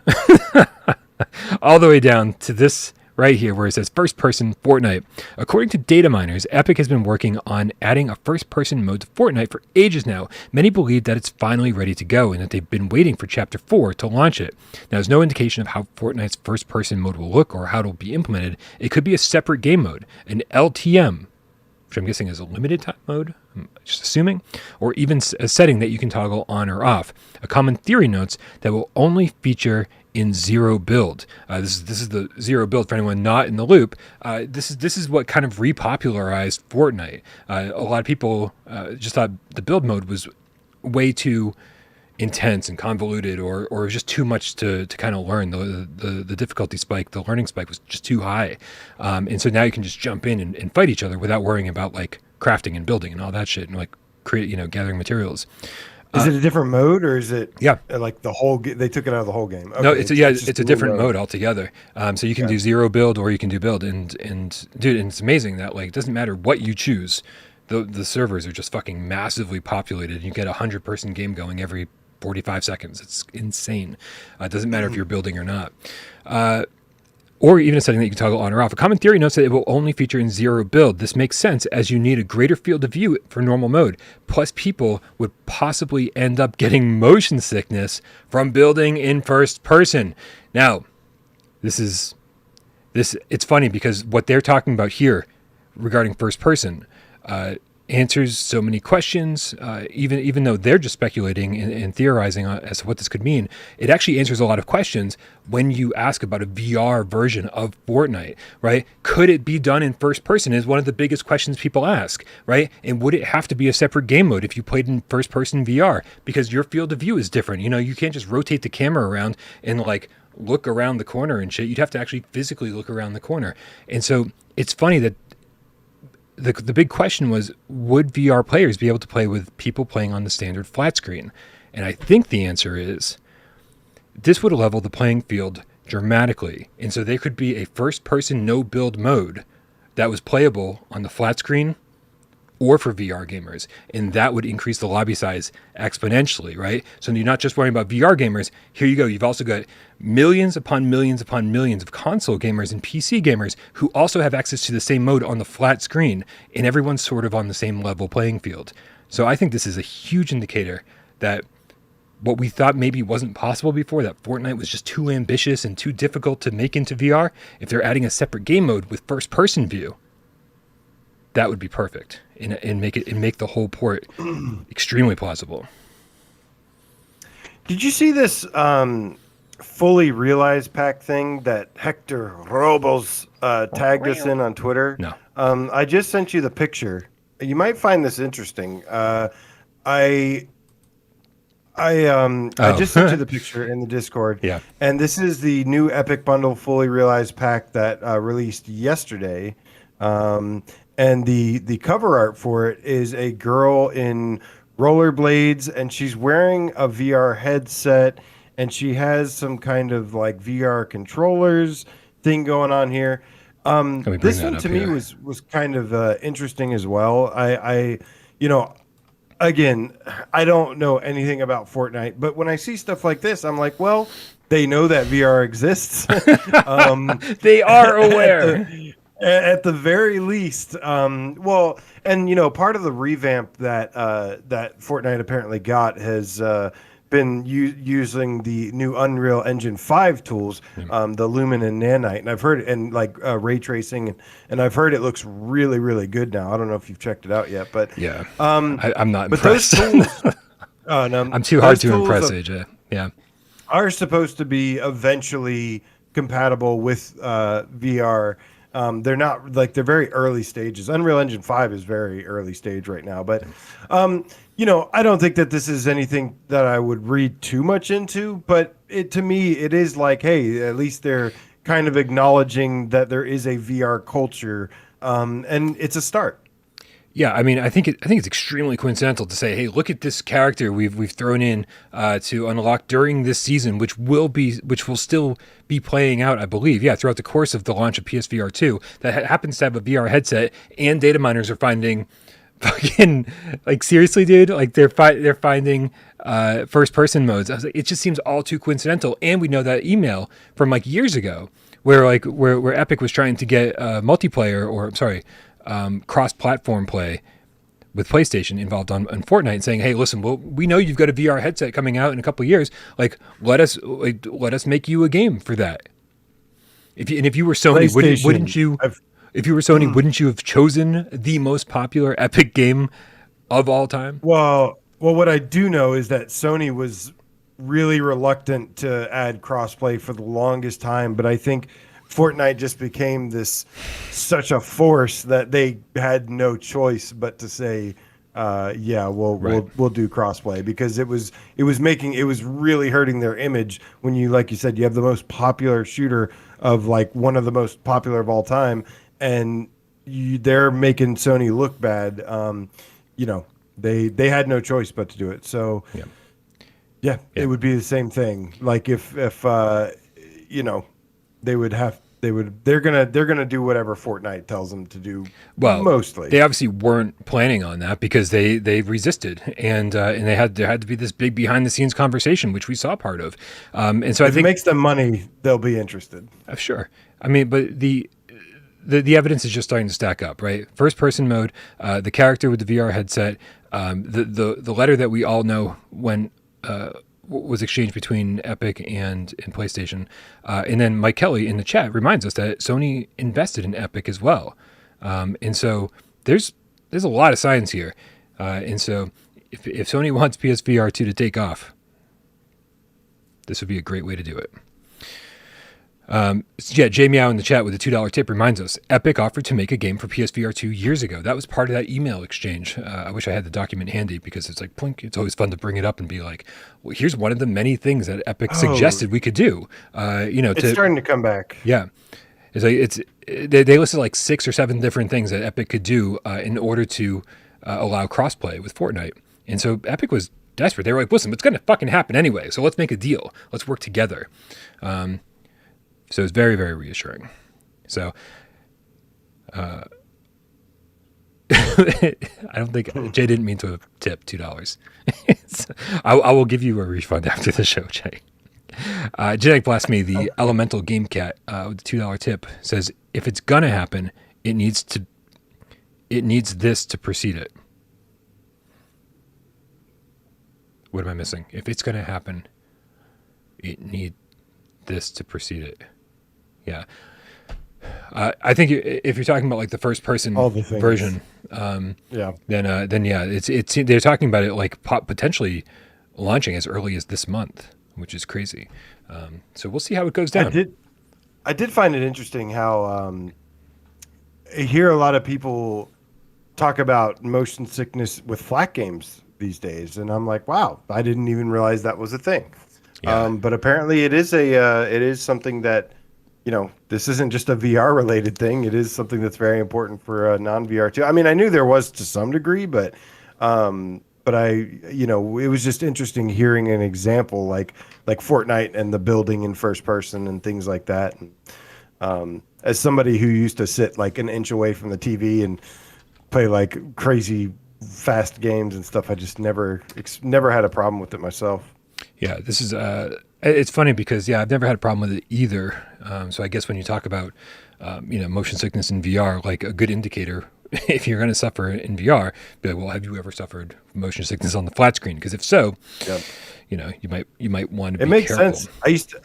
all the way down to this right here where it says first-person Fortnite. According to data miners, Epic has been working on adding a first-person mode to Fortnite for ages now. Many believe that it's finally ready to go and that they've been waiting for Chapter 4 to launch it. Now, there's no indication of how Fortnite's first-person mode will look or how it'll be implemented. It could be a separate game mode, an LTM, which I'm guessing is a limited time mode, I'm just assuming, or even a setting that you can toggle on or off. A common theory notes that will only feature in zero build. This is the zero build for anyone not in the loop. This is what kind of repopularized Fortnite. A lot of people just thought the build mode was way too intense and convoluted, or just too much to kind of learn. The difficulty spike, the learning spike was just too high, and so now you can just jump in and fight each other without worrying about like crafting and building and all that shit and like gathering materials. Is it a different mode, or is it yeah like the whole? They took it out of the whole game. Okay, no, it's a different mode altogether. So you can do zero build or you can do build, and dude, and it's amazing that like it doesn't matter what you choose, the servers are just fucking massively populated. You get 100-person game going every 45 seconds. It's insane. It doesn't matter if you're building or not. Or even a setting that you can toggle on or off. A common theory notes that it will only feature in zero build. This makes sense as you need a greater field of view for normal mode. Plus, people would possibly end up getting motion sickness from building in first person. Now, it's funny because what they're talking about here regarding first person answers so many questions, even though they're just speculating and theorizing as to what this could mean. It actually answers a lot of questions when you ask about a VR version of Fortnite, right? Could it be done in first person is one of the biggest questions people ask, right? And would it have to be a separate game mode if you played in first person VR? Because your field of view is different. You can't just rotate the camera around and like look around the corner and shit. You'd have to actually physically look around the corner. And so it's funny that the big question was, would VR players be able to play with people playing on the standard flat screen? And I think the answer is this would level the playing field dramatically. And so there could be a first-person no-build mode that was playable on the flat screen or for VR gamers. And that would increase the lobby size exponentially, right? So you're not just worrying about VR gamers. Here you go. You've also got millions upon millions upon millions of console gamers and PC gamers who also have access to the same mode on the flat screen, and everyone's sort of on the same level playing field. So I think this is a huge indicator that what we thought maybe wasn't possible before, that Fortnite was just too ambitious and too difficult to make into VR, if they're adding a separate game mode with first-person view, that would be perfect and make the whole port extremely plausible. Did you see this fully realized pack thing that Hector Robles tagged us in on Twitter? No. I just sent you the picture You might find this interesting. I I Oh, just sent you the picture in the Discord, yeah. and this is the new Epic Bundle Fully Realized pack that released yesterday. Um, and the cover art for it is a girl in rollerblades, and she's wearing a VR headset, and she has some kind of like VR controllers thing going on here. Let me bring This that one up to me here. was kind of interesting as well. You know, again, I don't know anything about Fortnite, but when I see stuff like this, I'm like, well, they know that VR exists. um, They are at aware. the very least, well, and part of the revamp that that Fortnite apparently got has been using the new Unreal Engine 5 tools, the Lumen and Nanite, and I've heard and like ray tracing, and I've heard it looks really, really good now. I don't know if you've checked it out yet, but Yeah, um, I'm not but those impressed. tools, no, I'm too hard those to tools impress, AJ. Yeah, are supposed to be eventually compatible with VR. They're not like they're very early stages. Unreal Engine 5 is very early stage right now, but I don't think that this is anything that I would read too much into. But to me, it is like, hey, at least they're kind of acknowledging that there is a VR culture, and it's a start. yeah. I mean, I think it's extremely coincidental to say, hey, look at this character we've thrown in to unlock during this season, which will still be playing out, I believe. Yeah, throughout the course of the launch of PSVR 2, that happens to have a VR headset, and data miners are finding. Fucking like seriously, dude. Like they're finding first person modes. I was like, it just seems all too coincidental. And we know that email from like years ago, where Epic was trying to get multiplayer or I'm sorry, cross platform play with PlayStation involved on Fortnite, and saying, hey, listen, well, we know you've got a VR headset coming out in a couple of years. Like let us make you a game for that. If you were Sony, wouldn't PlayStation. you? If you were Sony, wouldn't you have chosen the most popular Epic game of all time? Well, what I do know is that Sony was really reluctant to add crossplay for the longest time, but I think Fortnite just became this such a force that they had no choice but to say, yeah, we'll Right. we'll do crossplay because it was really hurting their image when you like you said you have the most popular shooter of like one of the most popular of all time, and they're making Sony look bad. You know, they had no choice but to do it. So Yeah. yeah, it Yeah. would be the same thing. Like if you know, they're gonna do whatever Fortnite tells them to do Well, mostly. they obviously weren't planning on that because they resisted, and there had to be this big behind the scenes conversation, which we saw part of, and so I If it think makes them money, they'll be interested. sure. I mean, but the evidence is just starting to stack up, right? First person mode, the character with the VR headset, the letter that we all know when was exchanged between Epic and PlayStation, and then Mike Kelly in the chat reminds us that Sony invested in Epic as well, and so there's a lot of science here, and so if Sony wants PSVR 2 to take off, this would be a great way to do it. Yeah, Jay Meow in the chat with a $2 tip reminds us Epic offered to make a game for PSVR 2 years ago. That was part of that email exchange. I wish I had the document handy because it's like, plink, it's always fun to bring it up and be like, well, here's one of the many things that Epic Oh, suggested we could do. it's starting to come back. Yeah. It's like, they listed like 6 or 7 different things that Epic could do in order to allow crossplay with Fortnite. And so Epic was desperate. They were like, listen, it's going to fucking happen anyway. So let's make a deal. Let's work together. So it's very, very reassuring. So I don't think Jay didn't mean to tip $2. I will give you a refund after the show, Jay. Genetic Blasphemy, the Elemental Game Cat with the $2 tip says, if it's gonna happen, it needs this to precede it. What am I missing? If it's gonna happen, it need this to precede it. Yeah. I think if you're talking about like the first person All the things. version, Yeah. then yeah, it's they're talking about it like potentially launching as early as this month, which is crazy. So we'll see how it goes down. I did find it interesting how I hear a lot of people talk about motion sickness with flat games these days, and I'm like, wow, I didn't even realize that was a thing. Yeah. But apparently, it is something that, this isn't just a VR related thing. It is something that's very important for non VR too. I mean, I knew there was to some degree, but it was just interesting hearing an example like Fortnite and the building in first person and things like that. And, as somebody who used to sit like an inch away from the TV and play like crazy fast games and stuff, I just never had a problem with it myself. Yeah, this is it's funny because I've never had a problem with it either. So I guess when you talk about motion sickness in VR, like a good indicator, if you're going to suffer in VR, be like, well, have you ever suffered motion sickness on the flat screen? Because if so, Yeah. you might want to It be makes careful. sense.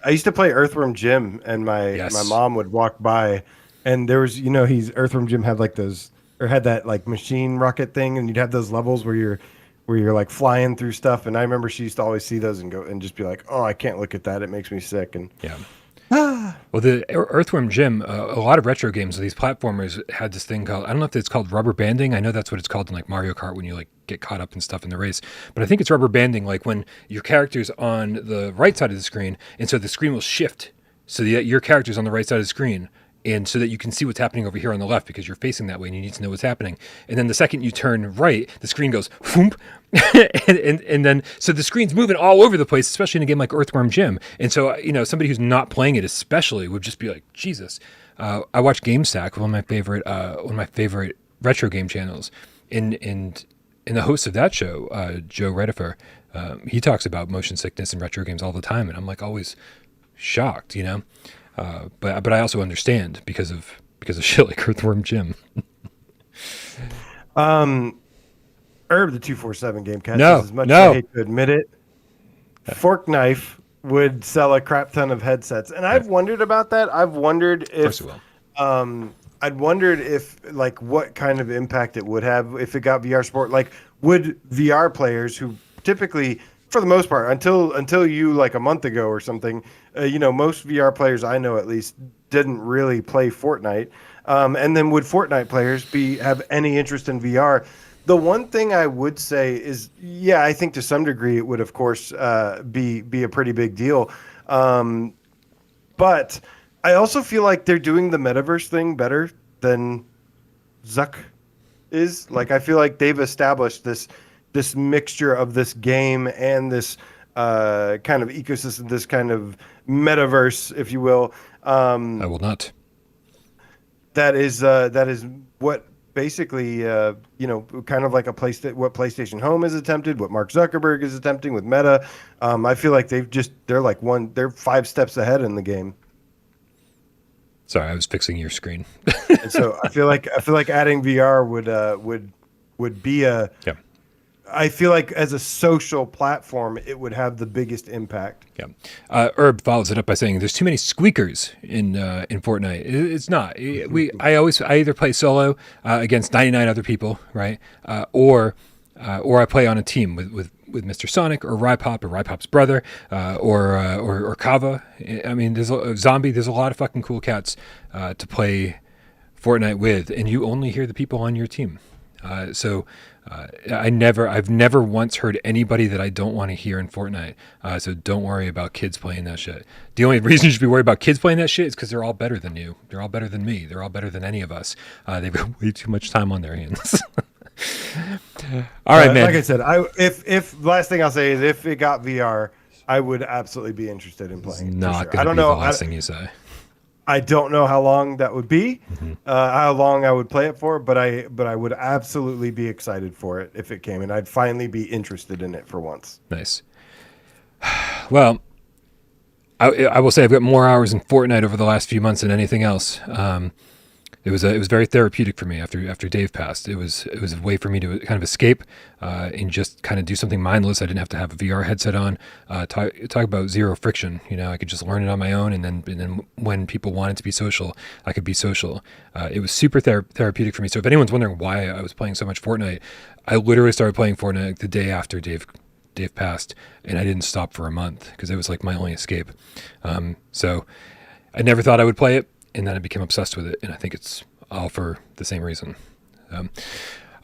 I used to play Earthworm Jim, and my mom would walk by, and there was he's Earthworm Jim had like those, or had that like machine rocket thing, and you'd have those levels where you're like flying through stuff. And I remember she used to always see those and go and just be like, oh, I can't look at that. It makes me sick. And Yeah. Well, the Earthworm Jim, a lot of retro games, these platformers had this thing called, I don't know if it's called rubber banding. I know that's what it's called in like Mario Kart when you like get caught up and stuff in the race. But I think it's rubber banding, like when your character's on the right side of the screen, and so the screen will shift so that your character's on the right side of the screen. And so that you can see what's happening over here on the left because you're facing that way and you need to know what's happening. And then the second you turn right, the screen goes whoomp. and then so the screen's moving all over the place, especially in a game like Earthworm Jim. And so somebody who's not playing it especially would just be like, Jesus. I watch GameStack, one of my favorite retro game channels, and the host of that show, Joe Redifer, he talks about motion sickness in retro games all the time, and I'm like always shocked, but I also understand because of shit like Earthworm Jim. Herb the 247 Gamecat No, says, as much as no. I hate to admit it, Fork Knife would sell a crap ton of headsets, and I've wondered about that. I've wondered if, I'd wondered if like what kind of impact it would have if it got VR support. Like, would VR players who typically, for the most part, until you like a month ago or something, most VR players I know at least didn't really play Fortnite. And then would Fortnite players have any interest in VR? The one thing I would say is, I think to some degree it would, of course, be a pretty big deal. But I also feel like they're doing the metaverse thing better than Zuck is. Like, I feel like they've established this mixture of this game and this kind of ecosystem, this kind of metaverse, if you will. I will not. That is what basically, kind of like what PlayStation Home has attempted, what Mark Zuckerberg is attempting with Meta. I feel like they're 5 steps ahead in the game. Sorry, I was fixing your screen. And so I feel like adding VR would be a. Yeah. I feel like as a social platform, it would have the biggest impact. Yeah. Herb follows it up by saying there's too many squeakers in Fortnite. It's not. I either play solo against 99 other people, right? Or I play on a team with Mr. Sonic or Rypop's brother, or Kava. I mean, there's a Zombie. There's a lot of fucking cool cats to play Fortnite with, and you only hear the people on your team. I've never once heard anybody that I don't want to hear in Fortnite. So don't worry about kids playing that shit. The only reason you should be worried about kids playing that shit is because they're all better than you. They're all better than me. They're all better than any of us. They've got way too much time on their hands. All right, man. Like I said, if last thing I'll say is if it got VR, I would absolutely be interested in playing. It's it, not sure. going to be the last thing you say. I don't know how long that would be, how long I would play it for, but I would absolutely be excited for it if it came, and I'd finally be interested in it for once. Nice. Well, I will say I've got more hours in Fortnite over the last few months than anything else. It was very therapeutic for me after Dave passed. It was a way for me to kind of escape and just kind of do something mindless. I didn't have to have a VR headset on. Talk about zero friction. I could just learn it on my own, and then when people wanted to be social, I could be social. It was super therapeutic for me. So if anyone's wondering why I was playing so much Fortnite, I literally started playing Fortnite the day after Dave passed, and I didn't stop for a month because it was like my only escape. So I never thought I would play it. And then I became obsessed with it, and I think it's all for the same reason. All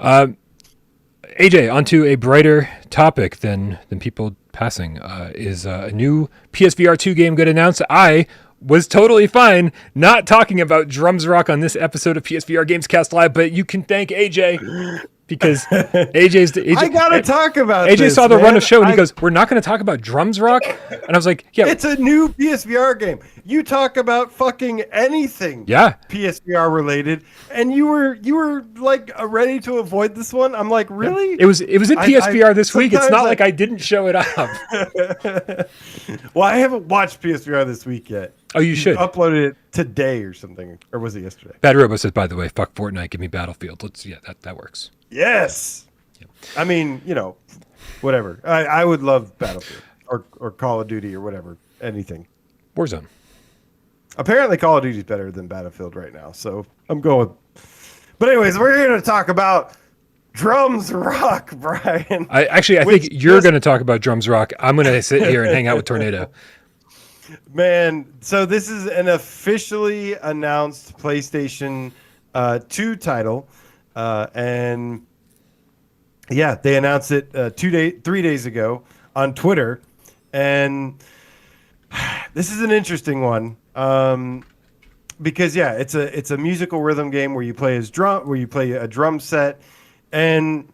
AJ, onto a brighter topic than people passing. Is a new PSVR2 game get announced? I was totally fine not talking about Drums Rock on this episode of PSVR Gamescast Live, but you can thank AJ because AJ. I gotta talk about AJ this, saw the man. run of show and he goes, "We're not going to talk about Drums Rock," and I was like, "Yeah, it's a new PSVR game. You talk about fucking anything, yeah, PSVR related, and you were like ready to avoid this one. I'm like, really? It was in PSVR this week. It's not like I didn't show it up. Well, I haven't watched PSVR this week yet. Oh, you should. Uploaded it today or something, or was it yesterday? Bad Robo says, by the way, fuck Fortnite, give me Battlefield. That works. Yes. Yep. I mean, whatever. I would love Battlefield or Call of Duty or whatever, anything. Warzone. Apparently, Call of Duty is better than Battlefield right now, so I'm going. But anyways, we're here to talk about Drums Rock, Brian. I think you're going to talk about Drums Rock. I'm going to sit here and hang out with Tornado. Man, so this is an officially announced PlayStation 2 title, and yeah, they announced it 3 days ago on Twitter, and this is an interesting one because it's a musical rhythm game where you play a drum set, and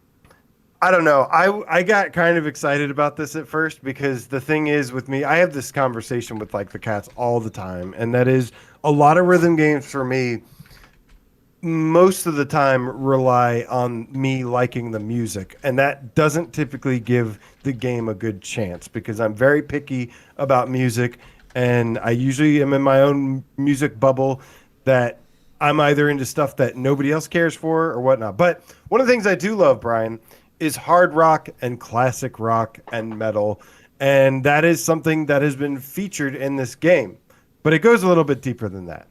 I don't know. I got kind of excited about this at first because the thing is with me, I have this conversation with like the cats all the time, and that is a lot of rhythm games for me most of the time rely on me liking the music, and that doesn't typically give the game a good chance because I'm very picky about music, and I usually am in my own music bubble that I'm either into stuff that nobody else cares for or whatnot. But one of the things I do love, Brian, is hard rock and classic rock and metal, and that is something that has been featured in this game, but it goes a little bit deeper than that.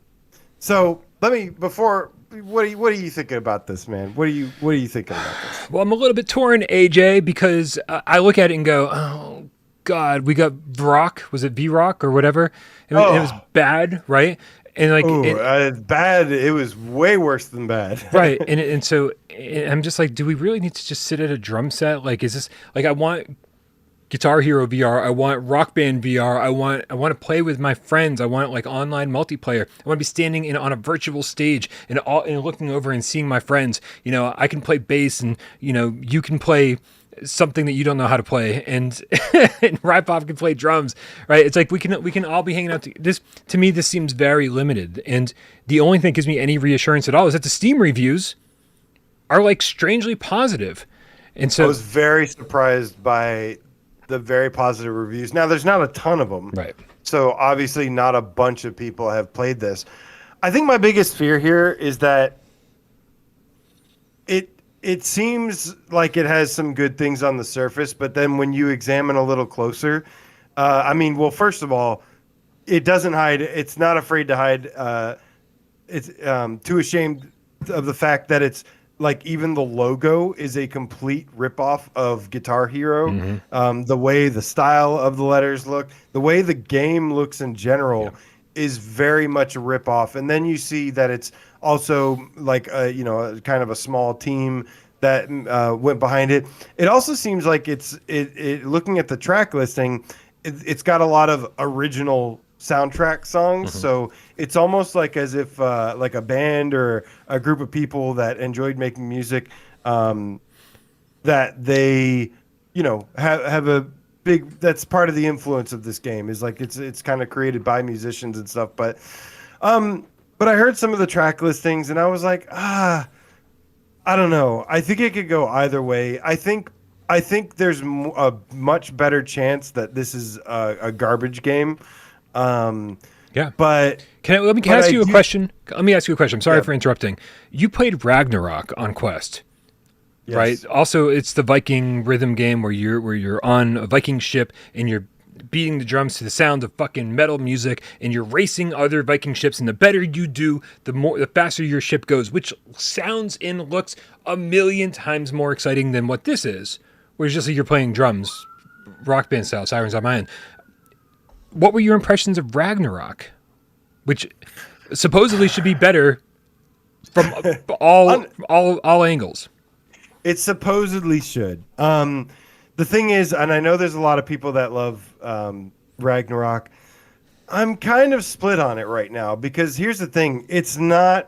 So what are you thinking about this, man? What are you thinking about this? Well, I'm a little bit torn, AJ, because I look at it and go, oh God, we got Vrock. Was it V-Rock or whatever? It was bad, right? And like bad. It was way worse than bad. Right. And so I'm just like, do we really need to just sit at a drum set? Like, is this like, I want Guitar Hero VR. I want Rock Band VR. I want to play with my friends. I want like online multiplayer. I want to be standing on a virtual stage and looking over and seeing my friends. I can play bass and, you can play something that you don't know how to play, and Rypov can play drums, right? It's like we can all be hanging out. To me, this seems very limited, and the only thing that gives me any reassurance at all is that the Steam reviews are like strangely positive, and so I was very surprised by the very positive reviews. Now, there's not a ton of them, right? So obviously, not a bunch of people have played this. I think my biggest fear here is that it seems like it has some good things on the surface, but then when you examine a little closer, first of all, it doesn't hide. It's not afraid to hide. It's too ashamed of the fact that it's like even the logo is a complete ripoff of Guitar Hero. Mm-hmm. The way the style of the letters look, the way the game looks in general is very much a ripoff. And then you see that it's also like kind of a small team that went behind it. It also seems like it looking at the track listing, it's got a lot of original soundtrack songs. Mm-hmm. So it's almost like as if like a band or a group of people that enjoyed making music, that they have a big, that's part of the influence of this game, is like it's kind of created by musicians and stuff. But I heard some of the track listings and I was like, I don't know. I think it could go either way. I think there's a much better chance that this is a garbage game. Yeah. But let me ask you a question. I'm sorry for interrupting. You played Ragnarok on Quest. Yes. Right. Also, it's the Viking rhythm game where you're on a Viking ship and you're beating the drums to the sound of fucking metal music, and you're racing other Viking ships. And the better you do, the faster your ship goes, which sounds and looks a million times more exciting than what this is, where it's just like you're playing drums, rock band style, Sirens on My End. What were your impressions of Ragnarok, which supposedly should be better from all angles? It supposedly should. The thing is, and I know there's a lot of people that love Ragnarok. I'm kind of split on it right now because here's the thing. It's not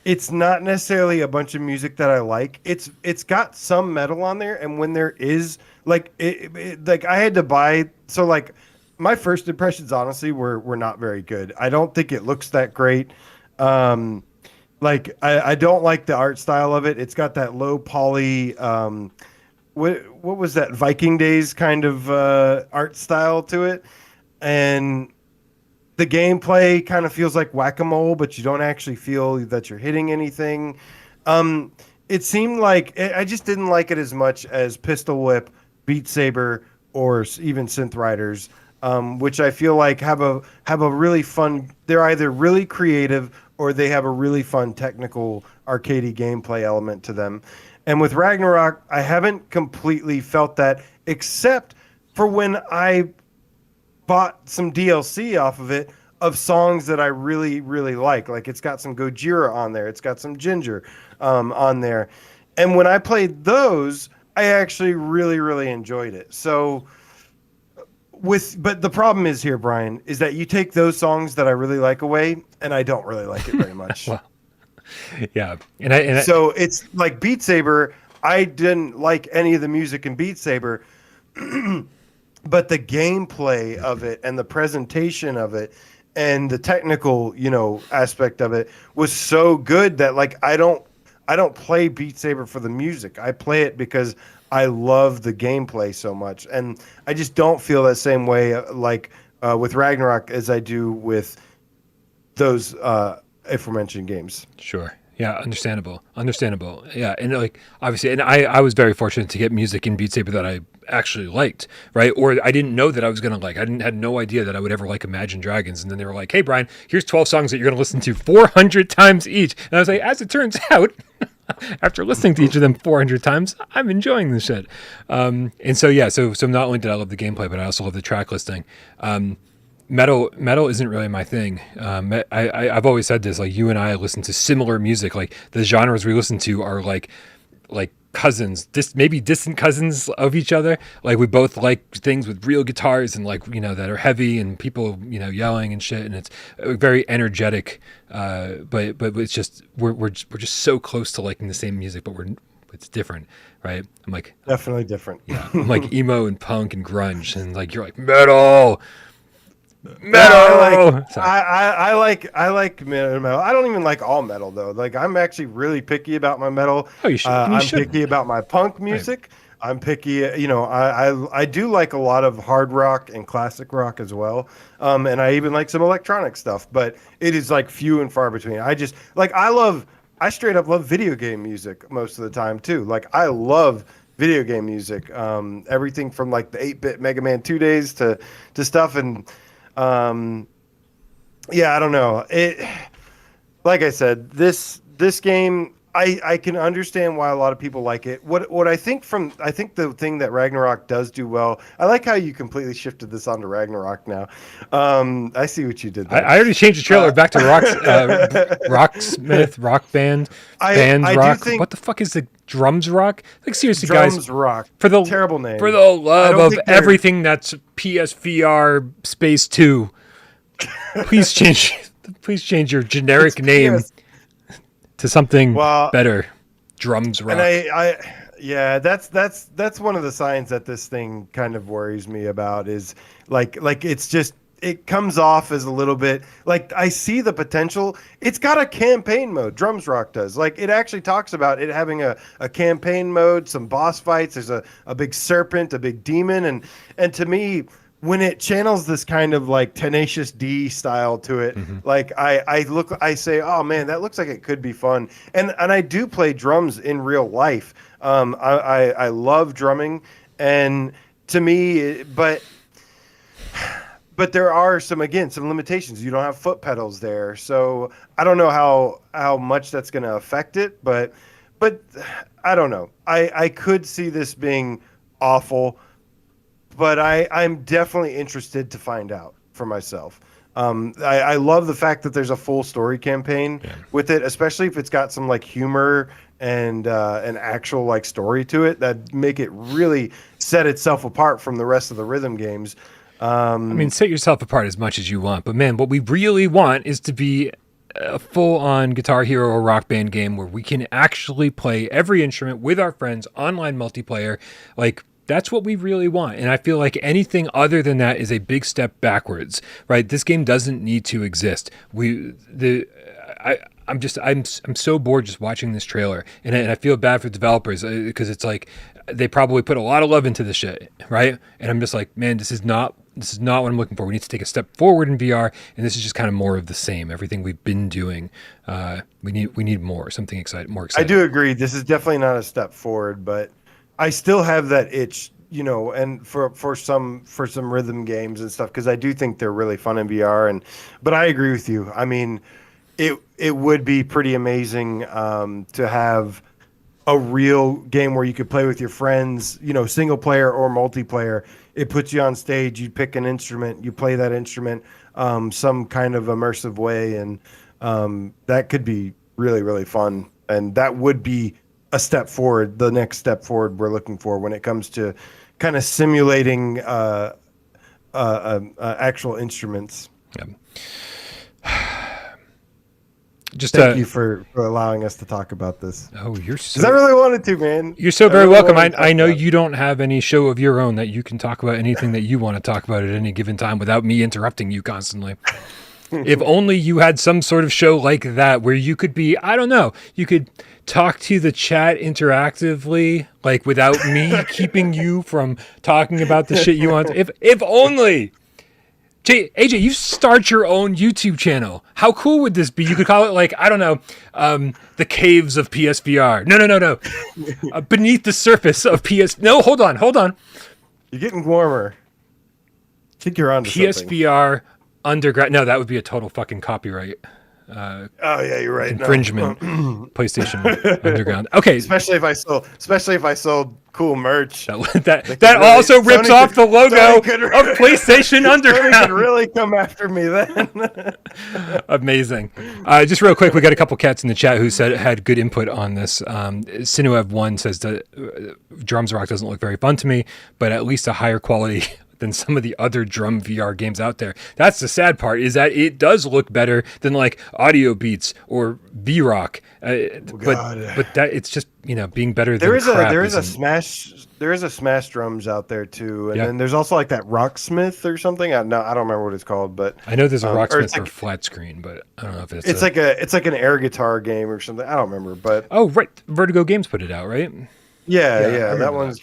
necessarily a bunch of music that I like. It's got some metal on there, and when there is like I had to buy like my first impressions honestly were not very good. I don't think it looks that great. Um, I don't like the art style of it. It's got that low poly what was that Viking Days kind of art style to it, and the gameplay kind of feels like whack-a-mole, but you don't actually feel that you're hitting anything. Um, it seemed like I just didn't like it as much as Pistol Whip, Beat Saber, or even Synth Riders, which I feel like have a really fun. They're either really creative or they have a really fun technical arcadey gameplay element to them. And with Ragnarok, I haven't completely felt that, except for when I bought some DLC off of it of songs that I really, really like. Like it's got some Gojira on there. It's got some Ginger on there. And when I played those, I actually really, really enjoyed it. So but the problem is here, Brian, is that you take those songs that I really like away and I don't really like it very much. Well, yeah, So it's like Beat Saber. I didn't like any of the music in Beat Saber, but the gameplay of it and the presentation of it and the technical, aspect of it was so good that like I don't play Beat Saber for the music. I play it because I love the gameplay so much, and I just don't feel that same way with Ragnarok as I do with those aforementioned games. sure. Yeah, understandable. Yeah, and like obviously, and I was very fortunate to get music in Beat Saber that I actually liked, right? Or I didn't know that I was gonna like. Had no idea that I would ever like Imagine Dragons, and then they were like, "Hey, Brian, here's 12 songs that you're gonna listen to 400 times each." And I was like, as it turns out, after listening to each of them 400 times, I'm enjoying this shit. And so yeah, so not only did I love the gameplay, but I also love the track listing. Metal isn't really my thing. I've always said this, like you and I listen to similar music. Like the genres we listen to are like cousins, maybe distant cousins of each other. Like we both like things with real guitars and like, that are heavy and people, yelling and shit. And it's very energetic. But it's just, we're just so close to liking the same music, but it's different, right? I'm like, Definitely different. yeah, I'm like emo and punk and grunge, and like you're like metal. No, Sorry. I like metal. I don't even like all metal though. Like I'm actually really picky about my metal. Oh, you should. I'm picky about my punk music. Right. I'm picky. I do like a lot of hard rock and classic rock as well. And I even like some electronic stuff, but it is like few and far between. I straight up love video game music most of the time too. Like I love video game music. Everything from like the 8-bit Mega Man 2 days to stuff and. Yeah, I don't know. Like I said, this game, I can understand why a lot of people like it. What I think the thing that Ragnarok does do well, I like how you completely shifted this onto Ragnarok now. I see what you did there. I already changed the trailer back to Rocksmith, Rock Band, Bands I Rock. think What the fuck is the Drums Rock? Like seriously, Drums guys. Rock. For the terrible name. For the love of everything that's PSVR Space 2, please change your generic name to something better. Drums Rock. And yeah, that's one of the signs that this thing kind of worries me about is like it's just it comes off as a little bit like I see the potential. It's got a campaign mode. Drums Rock does. Like it actually talks about it having a campaign mode, some boss fights. There's a big serpent, a big demon, and to me, when it channels this kind of like Tenacious D style to it, like I say, oh man, that looks like it could be fun. And I do play drums in real life. I love drumming, and to me, but there are some limitations. You don't have foot pedals there, so I don't know how much that's going to affect it. But I don't know. I could see this being awful. But I'm definitely interested to find out for myself. I love the fact that there's a full story campaign with it, especially if it's got some like humor and an actual like story to it that make it really set itself apart from the rest of the rhythm games. I mean, set yourself apart as much as you want, but man, what we really want is to be a full-on Guitar Hero or Rock Band game where we can actually play every instrument with our friends, online multiplayer. Like, that's what we really want. And I feel like anything other than that is a big step backwards, right? This game doesn't need to exist. I'm so bored just watching this trailer, and I feel bad for developers because it's like they probably put a lot of love into this shit, right? And I'm just like, man, this is not what I'm looking for. We need to take a step forward in VR, and this is just kind of more of the same. Everything we've been doing, we need more, something more exciting. I do agree. This is definitely not a step forward, but I still have that itch, and for some rhythm games and stuff, because I do think they're really fun in VR. But I agree with you. I mean, it would be pretty amazing to have a real game where you could play with your friends, single player or multiplayer. It puts you on stage, you pick an instrument, you play that instrument some kind of immersive way, and that could be really, really fun. And that would be a step forward, the next step forward we're looking for when it comes to kind of simulating actual instruments. Yeah. Just Thank you for allowing us to talk about this. Oh, you're so... Because I really wanted to, man. You're so very welcome. I know you don't have any show of your own that you can talk about anything that you want to talk about at any given time without me interrupting you constantly. If only you had some sort of show like that where you could be, I don't know, you could talk to the chat interactively, like without me keeping you from talking about the shit you want. If only... AJ, you start your own YouTube channel. How cool would this be? You could call it like, I don't know, the caves of PSVR. No. Beneath the surface of PS. No, hold on. You're getting warmer. I think you're on to PSVR underground. No, that would be a total fucking copyright. Oh yeah, you're right. Infringement. No. PlayStation Underground. Okay. Especially if I sold cool merch. That also rips off the logo of PlayStation Underground. Sony could really come after me then. Amazing. Just real quick, we got a couple cats in the chat who had good input on this. Sinuev1 says that Drums Rock doesn't look very fun to me, but at least a higher quality than some of the other drum VR games out there. That's the sad part, is that it does look better than like Audio Beats or V-Rock. But that it's just, being better than there is a Smash Drums out there too, and then there's also like that Rocksmith or something. I don't remember what it's called, but I know there's a Rocksmith for flat screen, but I don't know if it's like an air guitar game or something. I don't remember, but right, Vertigo Games put it out, right? Yeah, that one's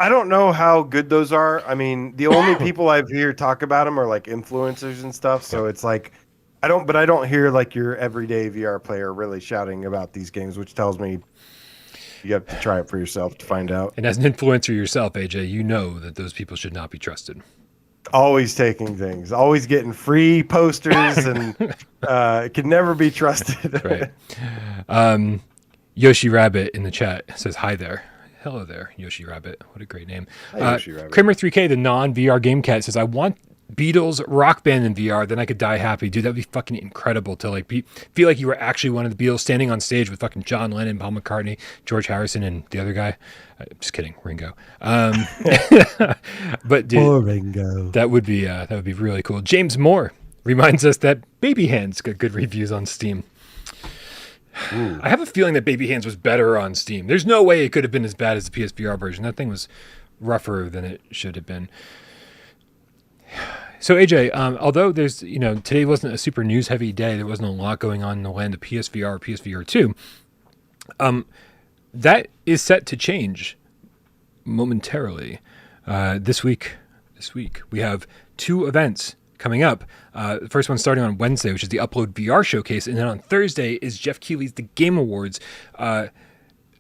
I don't know how good those are. I mean, the only people I've heard talk about them are like influencers and stuff. So it's like, I don't hear like your everyday VR player really shouting about these games, which tells me you have to try it for yourself to find out. And as an influencer yourself, AJ, you know that those people should not be trusted. Always taking things, always getting free posters, and it can never be trusted. Right. Yoshi Rabbit in the chat says, hi there. Hello there, Yoshi Rabbit. What a great name. Kramer 3K, the non-VR Gamecat, says, I want Beatles Rock Band in VR, then I could die happy. Dude, that'd be fucking incredible to like feel like you were actually one of the Beatles standing on stage with fucking John Lennon, Paul McCartney, George Harrison, and the other guy. Just kidding, Ringo. But dude, poor Ringo. That would be really cool. James Moore reminds us that Baby Hands got good reviews on Steam. Ooh. I have a feeling that Baby Hands was better on Steam. There's no way it could have been as bad as the PSVR version. That thing was rougher than it should have been. So AJ, although there's, today wasn't a super news heavy day, there wasn't a lot going on in the land of PSVR or PSVR 2. That is set to change momentarily. This week we have two events coming up. The first one starting on Wednesday, which is the Upload VR Showcase, and then on Thursday is Jeff Keighley's The Game Awards.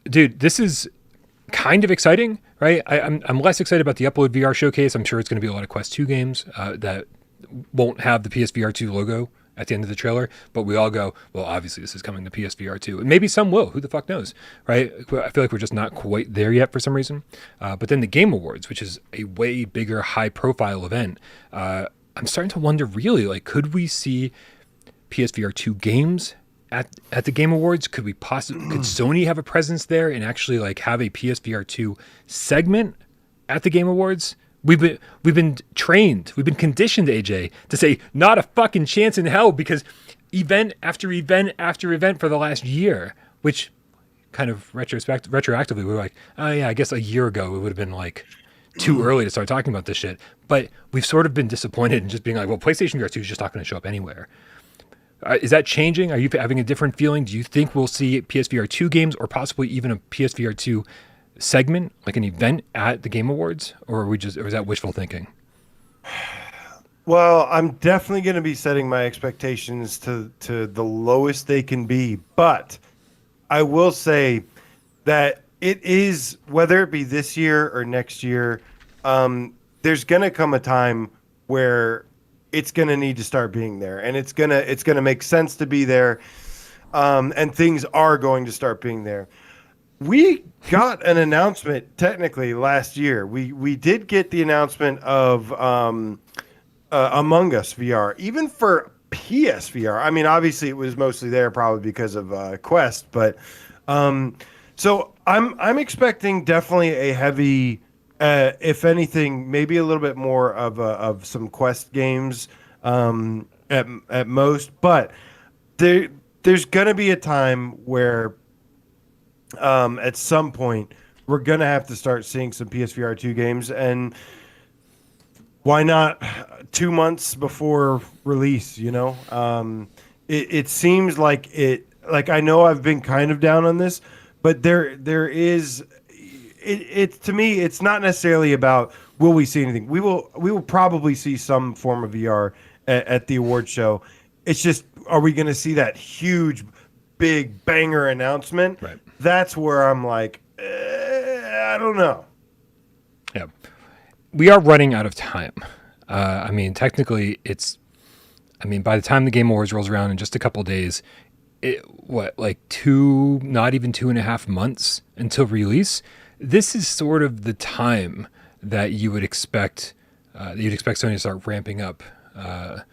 Dude, this is kind of exciting, right? I'm less excited about the Upload VR Showcase. I'm sure it's going to be a lot of Quest 2 games that won't have the PSVR 2 logo at the end of the trailer, but we all go, well, obviously this is coming to PSVR 2, and maybe some will. Who the fuck knows, right? I feel like we're just not quite there yet for some reason. But then the Game Awards, which is a way bigger, high-profile event, I'm starting to wonder, really, like, could we see PSVR 2 games at the Game Awards? Could Sony have a presence there and actually like have a PSVR 2 segment at the Game Awards? We've been trained, we've been conditioned, AJ, to say not a fucking chance in hell, because event after event after event for the last year, which kind of retroactively we were like, oh yeah, I guess a year ago it would have been like too early to start talking about this shit. But we've sort of been disappointed in just being like, well, PlayStation VR 2 is just not going to show up anywhere. Is that changing? Are you having a different feeling? Do you think we'll see PSVR 2 games, or possibly even a PSVR 2 segment, like an event at the Game Awards? Or or is that wishful thinking? Well, I'm definitely going to be setting my expectations to the lowest they can be, but I will say that it is, whether it be this year or next year, there's going to come a time where it's going to need to start being there, and it's gonna make sense to be there, and things are going to start being there. We got an announcement technically last year. We did get the announcement of Among Us VR, even for PSVR. I mean, obviously it was mostly there probably because of Quest, but so I'm expecting definitely a heavy, if anything, maybe a little bit more of some Quest games at most. But there's gonna be a time where at some point we're gonna have to start seeing some PSVR 2 games, and why not 2 months before release? It seems like it. Like, I know I've been kind of down on this, but there is. It to me, it's not necessarily about will we see anything. We will probably see some form of VR at the award show. It's just, are we going to see that huge, big banger announcement? Right. That's where I'm like, I don't know. Yeah. We are running out of time. I mean, technically, by the time the Game Awards rolls around in just a couple days, not even 2.5 months until release. This is sort of the time that you would expect. You'd expect Sony to start ramping up the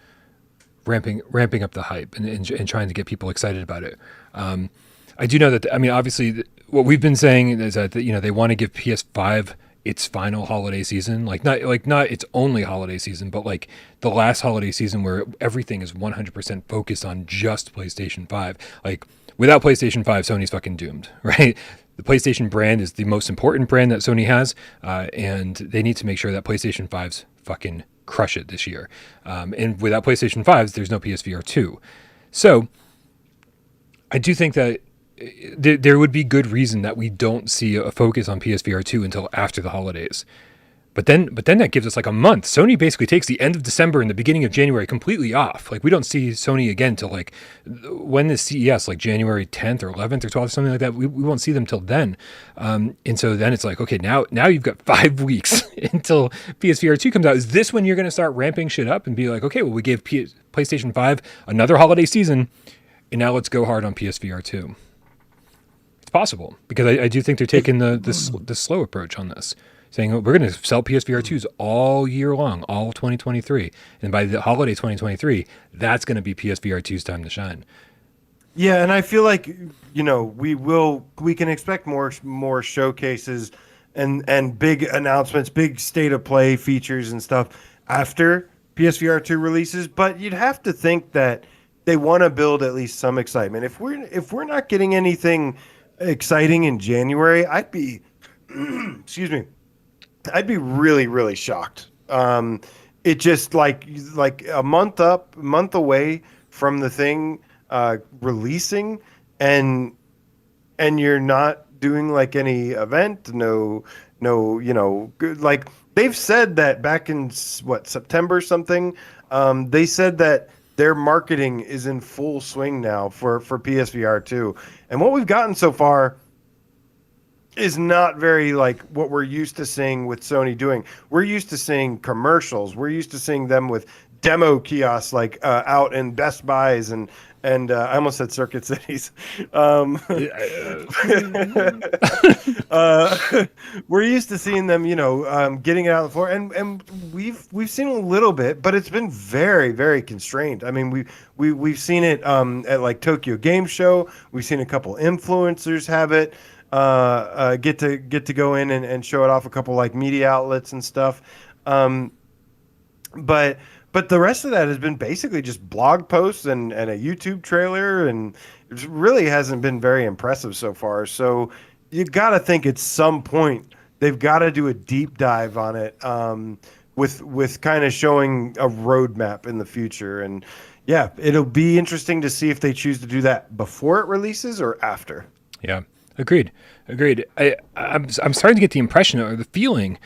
hype and trying to get people excited about it. I do know that. Obviously, what we've been saying is that they want to give PS5 its final holiday season, not its only holiday season, but like the last holiday season where everything is 100% focused on just PlayStation 5. Like, without PlayStation 5, Sony's fucking doomed, right? The PlayStation brand is the most important brand that Sony has, and they need to make sure that PlayStation 5s fucking crush it this year. And without PlayStation 5s, there's no PSVR 2. So I do think that there would be good reason that we don't see a focus on PSVR 2 until after the holidays. But then that gives us like a month. Sony basically takes the end of December and the beginning of January completely off. Like, we don't see Sony again till like, when is CES? Like January 10th or 11th or 12th, something like that. We won't see them till then. And so then it's like, okay, now you've got 5 weeks until PSVR 2 comes out. Is this when you're going to start ramping shit up and be like, okay, well, we gave PlayStation 5 another holiday season, and now let's go hard on PSVR 2? It's possible, because I do think they're taking the slow approach on this, saying, oh, we're going to sell PSVR 2s all year long, all 2023. And by the holiday 2023, that's going to be PSVR 2's time to shine. Yeah, and I feel like, we can expect more showcases and big announcements, big state of play features and stuff after PSVR 2 releases, but you'd have to think that they want to build at least some excitement. If we're not getting anything exciting in January, I'd be excuse me. I'd be really, really shocked. It just like a month away from the thing releasing, and you're not doing like any event, no, good. Like, they've said that back in September something, they said that their marketing is in full swing now for PSVR 2, and what we've gotten so far is not very like what we're used to seeing with Sony doing. We're used to seeing commercials. We're used to seeing them with demo kiosks like out in Best Buys and I almost said Circuit Cities. We're used to seeing them, getting it out on the floor, and we've seen a little bit, but it's been very, very constrained. I mean, we've seen it at like Tokyo Game Show. We've seen a couple influencers have it. Get to go in and show it off a couple like media outlets and stuff. But the rest of that has been basically just blog posts and a YouTube trailer, and it really hasn't been very impressive so far. So you got to think at some point they've got to do a deep dive on it, with kind of showing a roadmap in the future. And yeah, it'll be interesting to see if they choose to do that before it releases or after. Yeah. Agreed. I'm starting to get the impression or the feeling.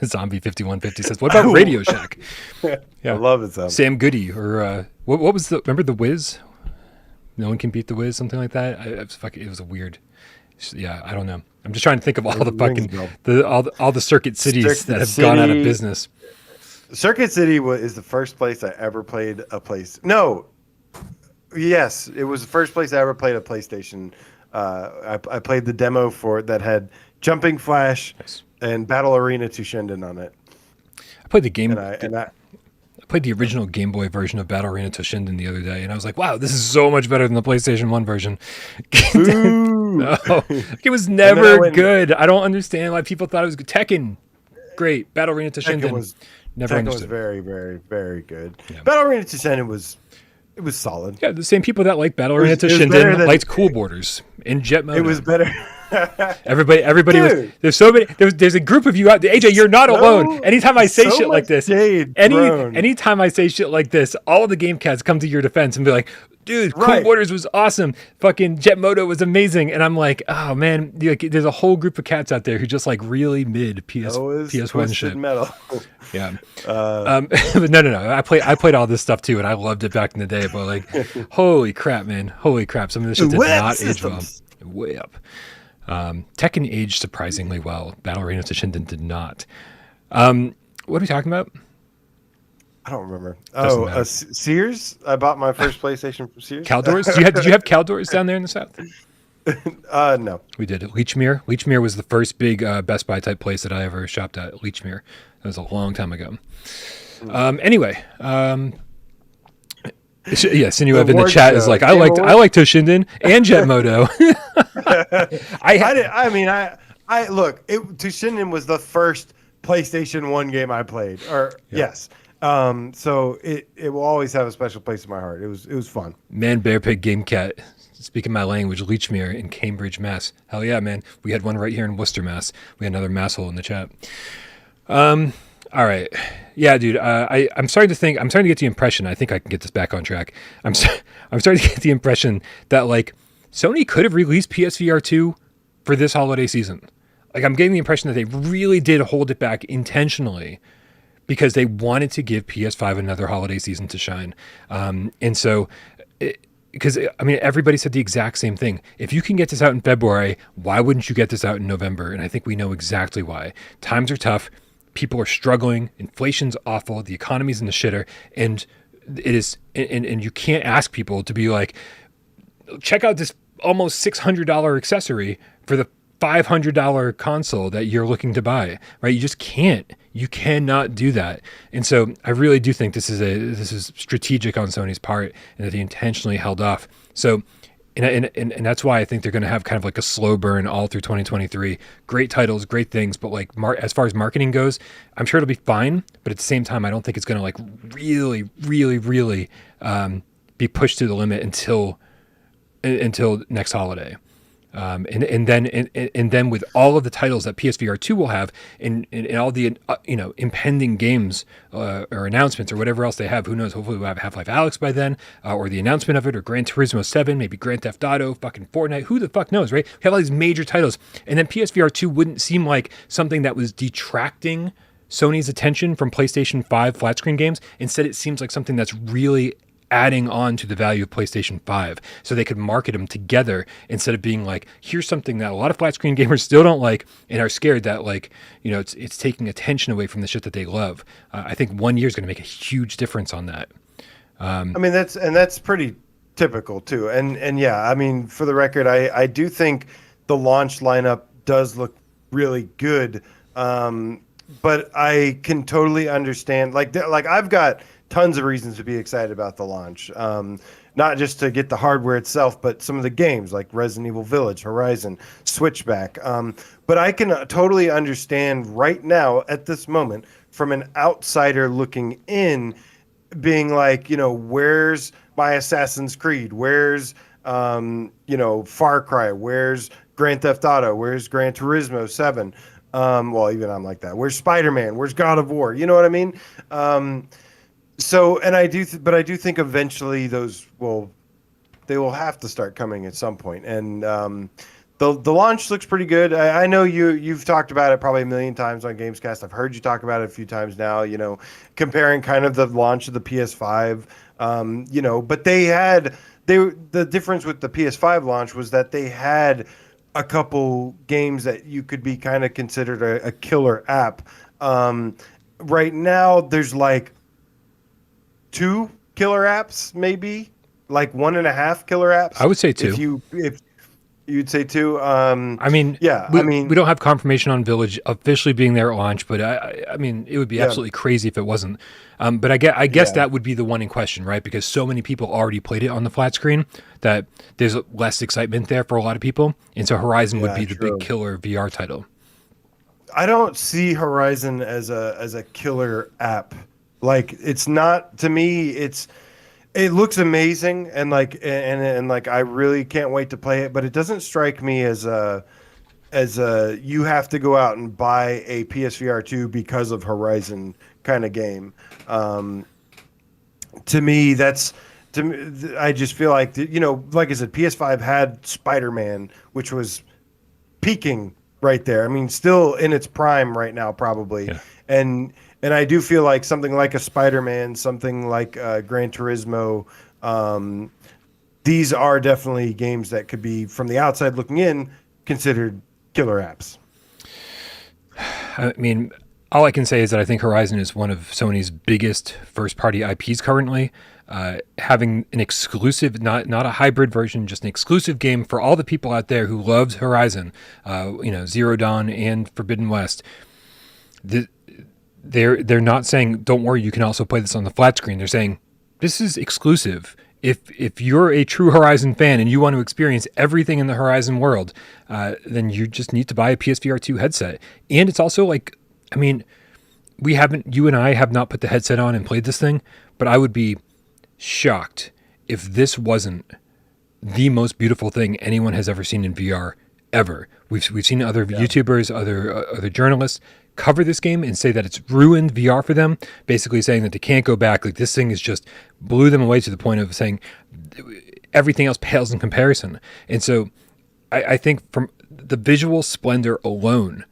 Zombie 5150 says, "What about Radio Shack?" Yeah, I love it. Sam Goody or what was the? Remember the Wiz? No one can beat the Wiz, something like that. It was a weird. Yeah, I don't know. I'm just trying to think of all the fucking all the circuit cities that have gone out of business. Circuit City is the first place I ever played a place. No, yes, it was the first place I ever played a PlayStation. I played the demo for it that had Jumping Flash and Battle Arena Toshinden on it. I played the game. I played the original Game Boy version of Battle Arena Toshinden the other day, and I was like, "Wow, this is so much better than the PlayStation 1 version." No, it was never good. I don't understand why people thought it was good. Tekken, great. Battle Arena Toshinden was very, very, very good. Yeah. Battle Arena Toshinden was solid. Yeah, the same people that like Battle Arena Toshinden liked Cool Borders and Jet Mode. It was better. Everybody was. There's so many. There's a group of you out there. AJ, you're not alone. Anytime I say shit like this, anytime I say shit like this, all of the game cats come to your defense and be like, "Dude, Cool Borders was awesome. Fucking Jet Moto was amazing." And I'm like, "Oh man, there's a whole group of cats out there who just like really mid PS1 shit." Metal. Yeah. But no. I played all this stuff too, and I loved it back in the day. But like, holy crap, man! Holy crap! Some of this shit did not age well. Way up. Tekken aged surprisingly well. Battle Arena Toshinden did not. What are we talking about? I don't remember. Sears. I bought my first PlayStation from Sears. Caldors? Did you have Caldors down there in the South? No. We did. Lechmere. Lechmere was the first big Best Buy type place that I ever shopped at. Lechmere. That was a long time ago. Anyway. Yeah, Sinuev in the chat is like, I like Toshinden and Jet Moto. Toshinden was the first PlayStation 1 game I played. Yes. So it will always have a special place in my heart. It was fun. Man, Bear Pig Game Cat, speaking my language, Lechmere in Cambridge, Mass. Hell yeah, man. We had one right here in Worcester, Mass. We had another masshole in the chat. All right. Yeah, dude. I'm starting to get the impression. I think I can get this back on track. I'm starting to get the impression that like Sony could have released PSVR 2 for this holiday season. Like I'm getting the impression that they really did hold it back intentionally because they wanted to give PS5 another holiday season to shine. And so, because I mean, everybody said the exact same thing. If you can get this out in February, why wouldn't you get this out in November? And I think we know exactly why. Times are tough. People are struggling. Inflation's awful. The economy's in the shitter. And it is, and you can't ask people to be like, check out this almost $600 accessory for the $500 console that you're looking to buy, right? You just can't. You cannot do that. And so I really do think this is strategic on Sony's part and that they intentionally held off. So and that's why I think they're going to have kind of like a slow burn all through 2023. Great titles, great things, but like as far as marketing goes, I'm sure it'll be fine. But at the same time, I don't think it's going to like really, really, really be pushed to the limit until next holiday. And then with all of the titles that PSVR 2 will have, and all the impending games or announcements or whatever else they have, who knows? Hopefully we'll have Half-Life Alyx by then, or the announcement of it, or Gran Turismo 7, maybe Grand Theft Auto, fucking Fortnite. Who the fuck knows, right? We have all these major titles, and then PSVR 2 wouldn't seem like something that was detracting Sony's attention from PlayStation 5 flat screen games. Instead, it seems like something that's really adding on to the value of PlayStation 5 so they could market them together instead of being like, here's something that a lot of flat screen gamers still don't like and are scared that, like, it's taking attention away from the shit that they love. I think 1 year is going to make a huge difference on that. I mean, that's pretty typical too. And yeah, I mean, for the record, I do think the launch lineup does look really good. But I can totally understand, like I've got tons of reasons to be excited about the launch. Not just to get the hardware itself, but some of the games like Resident Evil Village, Horizon, Switchback. But I can totally understand right now at this moment from an outsider looking in, being like, where's my Assassin's Creed? Where's, Far Cry? Where's Grand Theft Auto? Where's Gran Turismo 7? Well, even I'm like that. Where's Spider-Man? Where's God of War? You know what I mean? So, and I do, but I do think eventually they will have to start coming at some point. And the launch looks pretty good. I know you've talked about it probably a million times on GamesCast. I've heard you talk about it a few times now. Comparing kind of the launch of the PS5. But the difference with the PS5 launch was that they had a couple games that you could be kind of considered a killer app. Right now, there's like 2 killer apps, maybe like 1.5 killer apps. I would say 2. If you'd say 2. I mean, yeah. We don't have confirmation on Village officially being there at launch, but I mean, it would be absolutely crazy if it wasn't. But I guess that would be the one in question, right? Because so many people already played it on the flat screen that there's less excitement there for a lot of people, and so Horizon would be the big killer VR title. I don't see Horizon as a killer app. Like, it's not, to me. It looks amazing, and like I really can't wait to play it. But it doesn't strike me as a you have to go out and buy a PSVR 2 because of Horizon kind of game. To me, I just feel like, like I said, PS5 had Spider-Man, which was peaking right there. I mean, still in its prime right now, probably. Yeah. And I do feel like something like a Spider-Man, something like Gran Turismo, these are definitely games that could be, from the outside looking in, considered killer apps. I mean, all I can say is that I think Horizon is one of Sony's biggest first-party IPs currently. Having an exclusive, not a hybrid version, just an exclusive game for all the people out there who loved Horizon, Zero Dawn and Forbidden West. They're not saying, don't worry, you can also play this on the flat screen. They're saying, this is exclusive. If you're a true Horizon fan and you want to experience everything in the Horizon world, then you just need to buy a PSVR 2 headset. And it's also like, I mean, you and I have not put the headset on and played this thing, but I would be shocked if this wasn't the most beautiful thing anyone has ever seen in VR ever. We've seen other YouTubers, other journalists cover this game and say that it's ruined VR for them, basically saying that they can't go back. Like, this thing is just blew them away to the point of saying everything else pales in comparison. And so I think from the visual splendor alone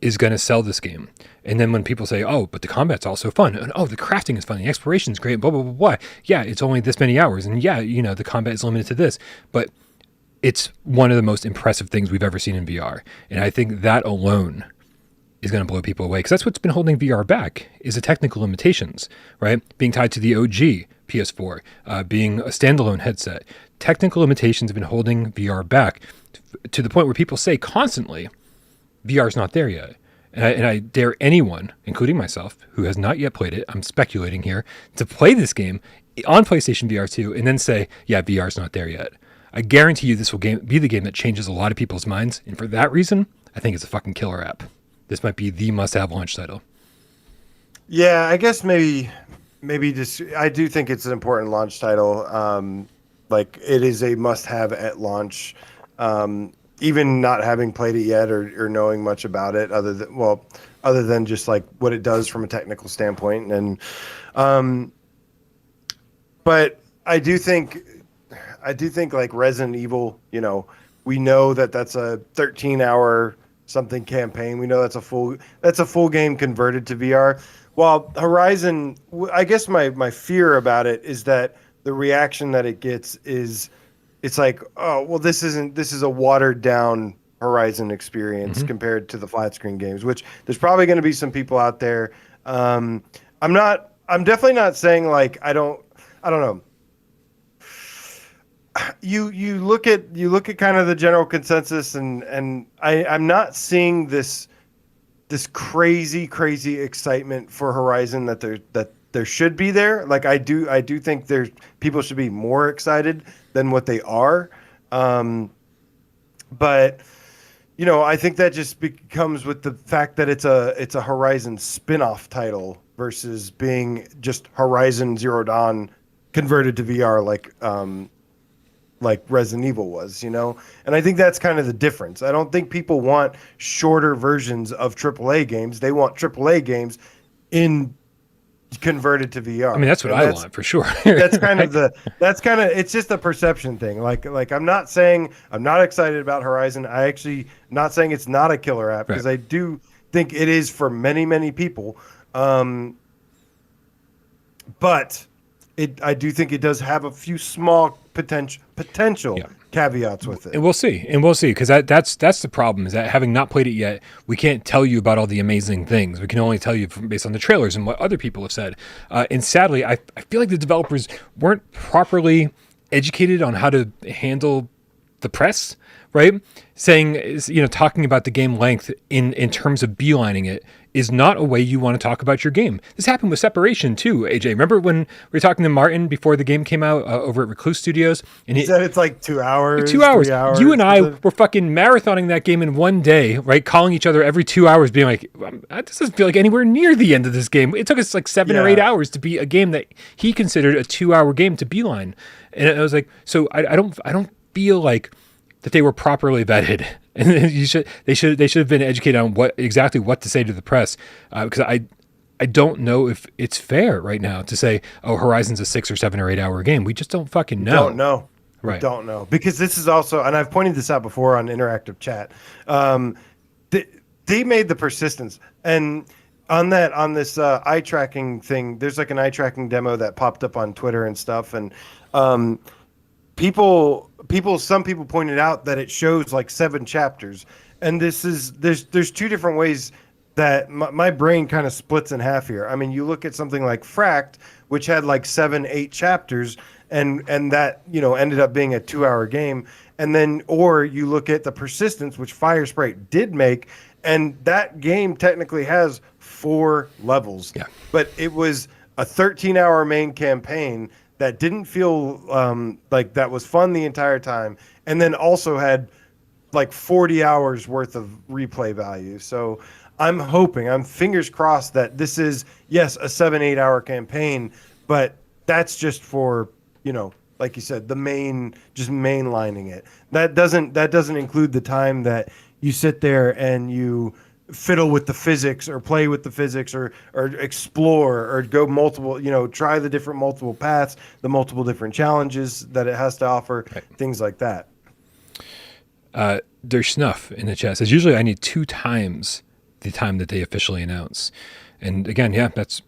is going to sell this game. And then when people say, oh, but the combat's also fun, and oh, the crafting is fun, the exploration is great, blah, blah, blah, blah. Yeah, it's only this many hours. And yeah, the combat is limited to this, but it's one of the most impressive things we've ever seen in VR. And I think that alone is going to blow people away, because that's what's been holding VR back, is the technical limitations, right? Being tied to the OG PS4, being a standalone headset. Technical limitations have been holding VR back to the point where people say constantly, VR's not there yet. And I dare anyone, including myself, who has not yet played it, I'm speculating here, to play this game on PlayStation VR 2 and then say, yeah, VR's not there yet. I guarantee you this will be the game that changes a lot of people's minds. And for that reason, I think it's a fucking killer app. This might be the must-have launch title. Yeah, I guess maybe just, I do think it's an important launch title. Like, it is a must-have at launch. Even not having played it yet or knowing much about it, other than just like what it does from a technical standpoint. And but I do think like Resident Evil, we know that's a 13-hour something campaign. We know that's a full game converted to VR. While Horizon, I guess my fear about it is that the reaction that it gets is it's like, oh, well, this is a watered down Horizon experience Hmm. compared to the flat screen games, which there's probably going to be some people out there. I'm definitely not saying like I don't know. You look at kind of the general consensus, and I'm not seeing this crazy excitement for Horizon that there should be there. Like I do think there's people should be more excited than what they are. Um, but I think that just becomes with the fact that it's a Horizon spin-off title versus being just Horizon Zero Dawn converted to VR like Resident Evil was. And I think that's kind of the difference. I don't think people want shorter versions of AAA games. They want AAA games in converted to I mean, VR. that's what And I that's want for sure. that's kind of Right? it's just a perception thing. Like I'm not saying I'm not excited about Horizon. I actually not saying it's not a killer app Right. because I do think it is for many people. Um, but I do think it does have a few small potential Yeah. caveats with it. And we'll see, because that's the problem, is that having not played it yet, we can't tell you about all the amazing things. We can only tell you based on the trailers and what other people have said. And sadly, I feel like the developers weren't properly educated on how to handle the press, right? Saying, talking about the game length in terms of beelining it is not a way you want to talk about your game. This happened with Separation too, AJ. Remember when we were talking to Martin before the game came out over at Recluse Studios, and He said it's like like 2 hours, 2 hours. 3 hours. You and I something. were fucking marathoning that game in one day, right? Calling each other every 2 hours, being like, "This doesn't feel like anywhere near the end of this game." It took us like 7 or 8 hours to beat a game that he considered a 2 hour game to beeline. And I was like, so I don't feel like that they were properly vetted, and they should have been educated on what to say to the press, because I don't know if it's fair right now to say, oh, Horizon's a 6 or 7 or 8 hour game. We just don't fucking Don't know. know. We Right. don't know because this is also, and I've pointed this out before on interactive chat. Um, they made the persistence, and on this eye tracking thing, there's like an eye tracking demo that popped up on Twitter and stuff, and um, some people pointed out that it shows like 7 chapters, and there's two different ways that my brain kind of splits in half here. I mean, you look at something like Fract, which had like 7, 8 chapters, and that ended up being a 2 hour game, and then or you look at the Persistence, which Firespray did make, and that game technically has 4 levels, Yeah. but it was a 13-hour main campaign that didn't feel like that was fun the entire time, and then also had like 40 hours worth of replay value. So I'm fingers crossed that this is, yes, a 7, 8 hour campaign, but that's just for, like you said, just mainlining it. That doesn't include the time that you sit there and you fiddle with the physics or play with the physics or explore or go multiple, try the different multiple paths, the multiple different challenges that it has to offer, Right. things like that. There's snuff in the chat. Says usually I need 2 times the time that they officially announce. And again, yeah, that's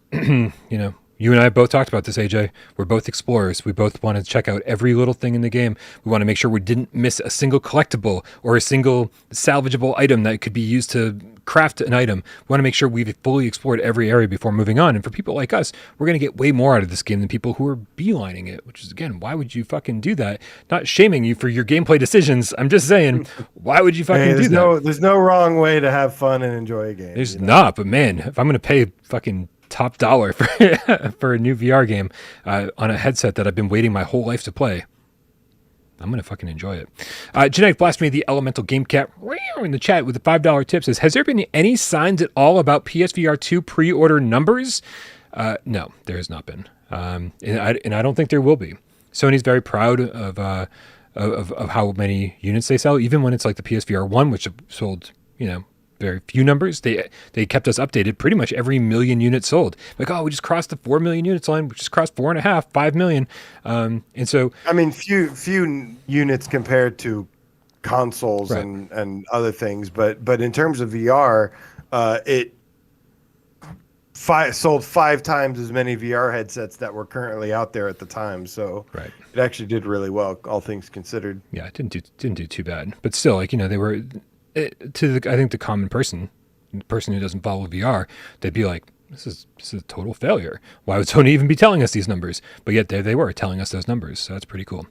you and I both talked about this, AJ. We're both explorers. We both want to check out every little thing in the game. We want to make sure we didn't miss a single collectible or a single salvageable item that could be used to craft an item. We want to make sure we've fully explored every area before moving on. And for people like us, we're going to get way more out of this game than people who are beelining it, which is, again, why would you fucking do that? Not shaming you for your gameplay decisions. I'm just saying, why would you fucking do that? There's no wrong way to have fun and enjoy a game. There's not, but man, if I'm going to pay fucking top dollar for for a new VR game on a headset that I've been waiting my whole life to play, I'm going to fucking enjoy it. Genetic Blasphemy, the Elemental Gamecat in the chat with the $5 tip says, has there been any signs at all about PSVR 2 pre-order numbers? No, there has not been. And I don't think there will be. Sony's very proud of how many units they sell, even when it's like the PSVR 1, which sold, very few numbers. They kept us updated pretty much every million units sold. Like, oh, we just crossed the 4 million units line. We just crossed 4.5, 5 million. And so, I mean, few units compared to consoles Right. and other things, but in terms of VR, sold 5 times as many VR headsets that were currently out there at the time. So Right. it actually did really well, all things considered. Yeah, it didn't do too bad. But still, like, they were I think the common person, the person who doesn't follow VR, they'd be like, this is a total failure. Why would Sony even be telling us these numbers? But yet there they were telling us those numbers. So that's pretty cool.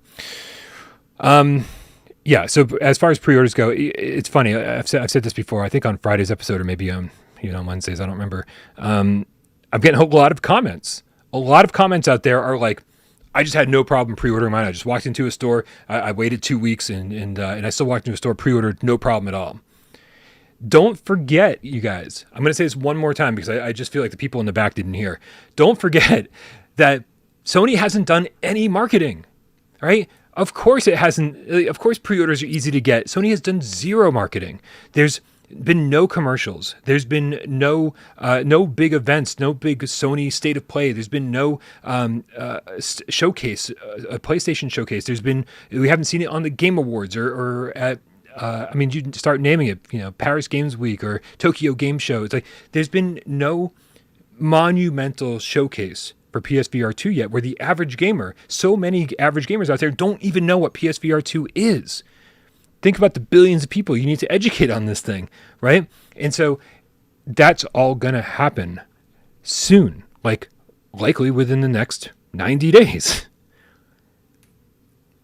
Yeah. So as far as pre-orders go, it's funny. I've said this before. I think on Friday's episode, or maybe on Wednesdays. I don't remember. I'm getting a lot of comments. A lot of comments out there are like, I just had no problem pre-ordering mine. I just walked into a store. I waited 2 weeks and I still walked into a store, pre-ordered, no problem at all. Don't forget, you guys. I'm going to say this one more time because I just feel like the people in the back didn't hear. Don't forget that Sony hasn't done any marketing, right? Of course it hasn't. Of course pre-orders are easy to get. Sony has done zero marketing. There's been no commercials. There's been no big events, no big Sony state of play. There's been no showcase, a PlayStation showcase. We haven't seen it on the Game Awards or at. I mean, you start naming it. Paris Games Week or Tokyo Game Show. It's like there's been no monumental showcase for PSVR 2 yet, where the average gamer, so many average gamers out there, don't even know what PSVR 2 is. Think about the billions of people you need to educate on this thing, right? And so that's all going to happen soon, like likely within the next 90 days.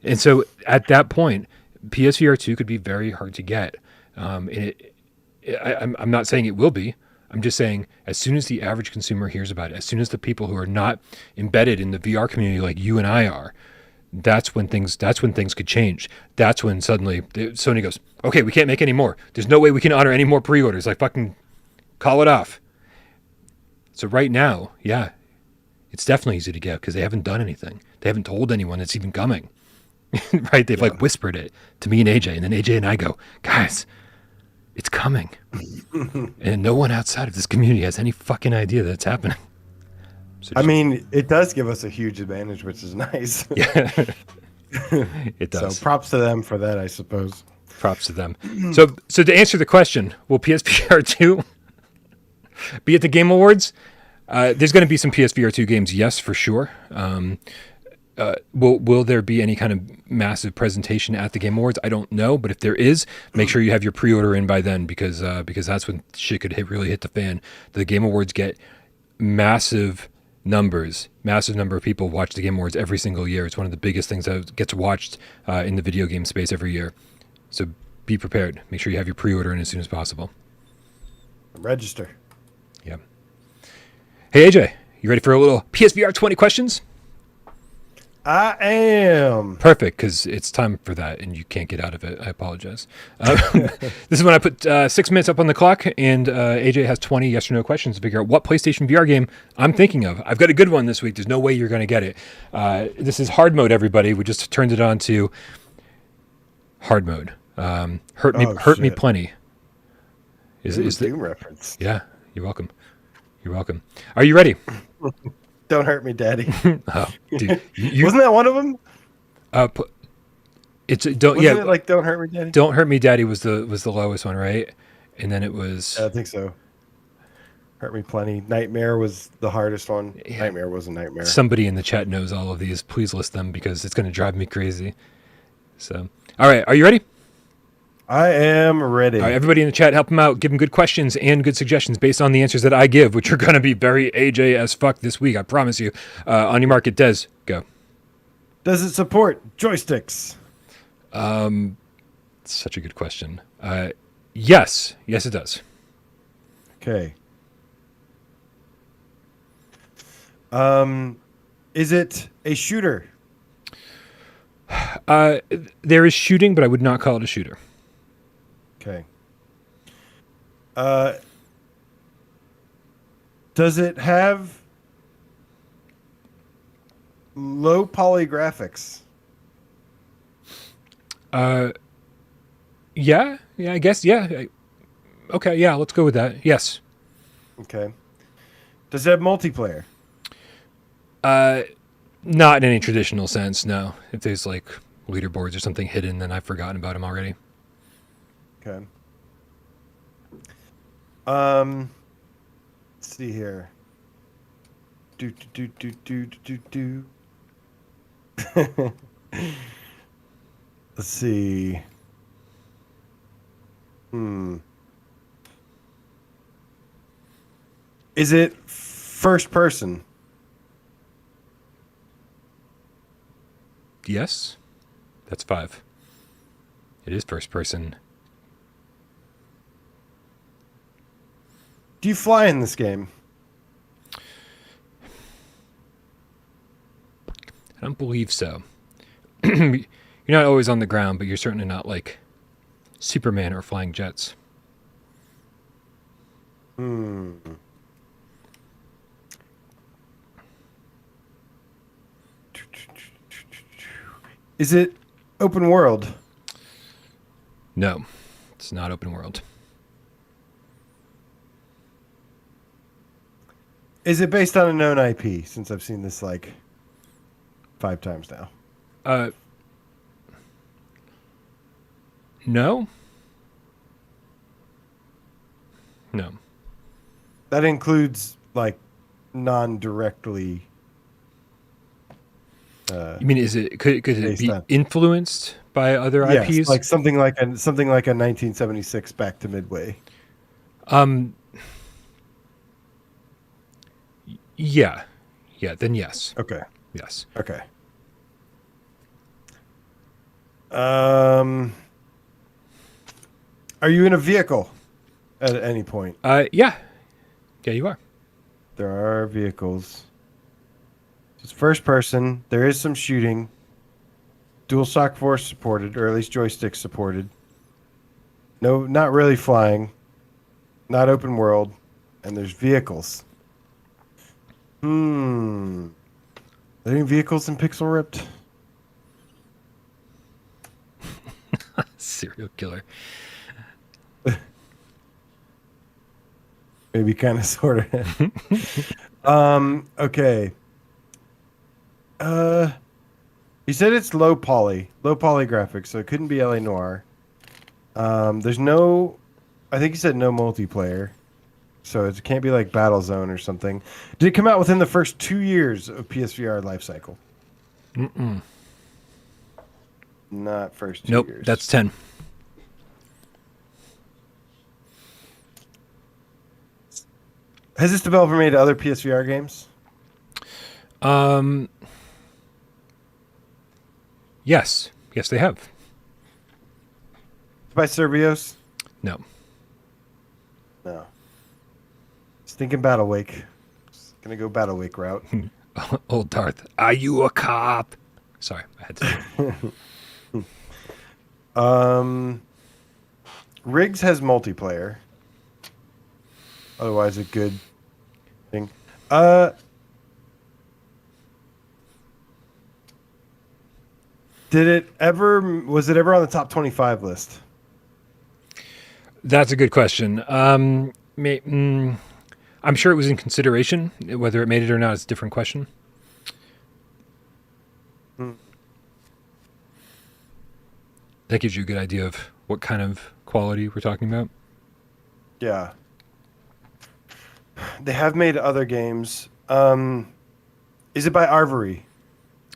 And so at that point, PSVR 2 could be very hard to get. I'm not saying it will be. I'm just saying as soon as the average consumer hears about it, as soon as the people who are not embedded in the VR community like you and I are, that's when things could change. That's when suddenly Sony goes, okay, we can't make any more. There's no way we can honor any more pre-orders. Like, fucking call it off. So right now, yeah, it's definitely easy to get because they haven't done anything. They haven't told anyone it's even coming. Right? They've like whispered it to me and AJ, and then AJ and I go, guys, it's coming. And no one outside of this community has any fucking idea that it's happening. So I mean, it does give us a huge advantage, which is nice. Yeah, it does. So props to them for that, I suppose. Props to them. So to answer the question, will PSVR 2 be at the Game Awards? There's going to be some PSVR 2 games, yes, for sure. Will there be any kind of massive presentation at the Game Awards? I don't know, but if there is, make sure you have your pre-order in by then because that's when shit could really hit the fan. The Game Awards get massive number of people watch the Game Awards every single year. It's one of the biggest things that gets watched in the video game space every year. So be prepared. Make sure you have your pre-order in as soon as possible. Register. Yeah. Hey AJ, you ready for a little PSVR 20 questions? I am. Perfect, because it's time for that, and you can't get out of it. I apologize. This is when I put 6 minutes up on the clock, and AJ has 20 yes or no questions to figure out what PlayStation VR game I'm thinking of. I've got a good one this week. There's no way you're going to get it. This is hard mode, everybody. We just turned it on to hard mode. Hurt me plenty. Is the Doom reference? Yeah, you're welcome. You're welcome. Are you ready? Don't hurt me, Daddy. Oh, dude, Wasn't that one of them? It's Wasn't it like Don't Hurt Me, Daddy? Don't Hurt Me, Daddy was the lowest one, right? And then it was. I think so. Hurt Me Plenty. Nightmare was the hardest one. Yeah. Nightmare was a nightmare. Somebody in the chat knows all of these. Please list them because it's going to drive me crazy. So, all right, are you ready? I am ready. All right, everybody in the chat, help him out. Give him good questions and good suggestions based on the answers that I give, which are going to be very AJ as fuck this week. I promise you. On your market, Des, go. Does it support joysticks? Such a good question. Yes, it does. Okay. Is it a shooter? There is shooting, but I would not call it a shooter. Okay. Does it have low poly graphics? Yeah, I guess, yeah. Okay, yeah, let's go with that. Yes. Okay. Does it have multiplayer? Not in any traditional sense, no. If there's like leaderboards or something hidden, then I've forgotten about them already. Okay. Let's see here. do do do do do do. Let's see. Is it first person? Yes. That's 5. It is first person. Do you fly in this game? I don't believe so. You're not always on the ground, but you're certainly not like Superman or flying jets. Is it open world? No, it's not open world. Is it based on a known IP? Since I've seen this like 5 times now. No. No. That includes like non-directly. You mean could it be on, influenced by other yes, IPs? like something like a 1976 Back to Midway. Yeah. Then yes. Okay. Yes. Okay. Are you in a vehicle at any point? Yeah, you are. There are vehicles. It's first person. There is some shooting. Dual shock force supported, or at least joystick supported. No, not really flying. Not open world. And there's vehicles. Are there any vehicles in Pixel Ripped? Serial killer. Maybe kind of, sort of. Okay. You said it's low poly graphics, so it couldn't be LA Noire. There's no, I think you said no multiplayer, so it can't be like Battlezone or something. Did it come out within the first 2 years of PSVR life cycle? Not first 2 Nope, years. that's 10. Has this developer made other PSVR games? Yes, they have. By Servios? No. No. Just thinking Battle Wake. Just gonna go Battle Wake route. Old Darth, are you a cop? Sorry, I had to. Riggs has multiplayer. Otherwise, a good thing. Was it ever on the top 25 list? That's a good question. I'm sure it was in consideration. Whether it made it or not is a different question. That gives you a good idea of what kind of quality we're talking about. Yeah. They have made other games. Is it by Arvory?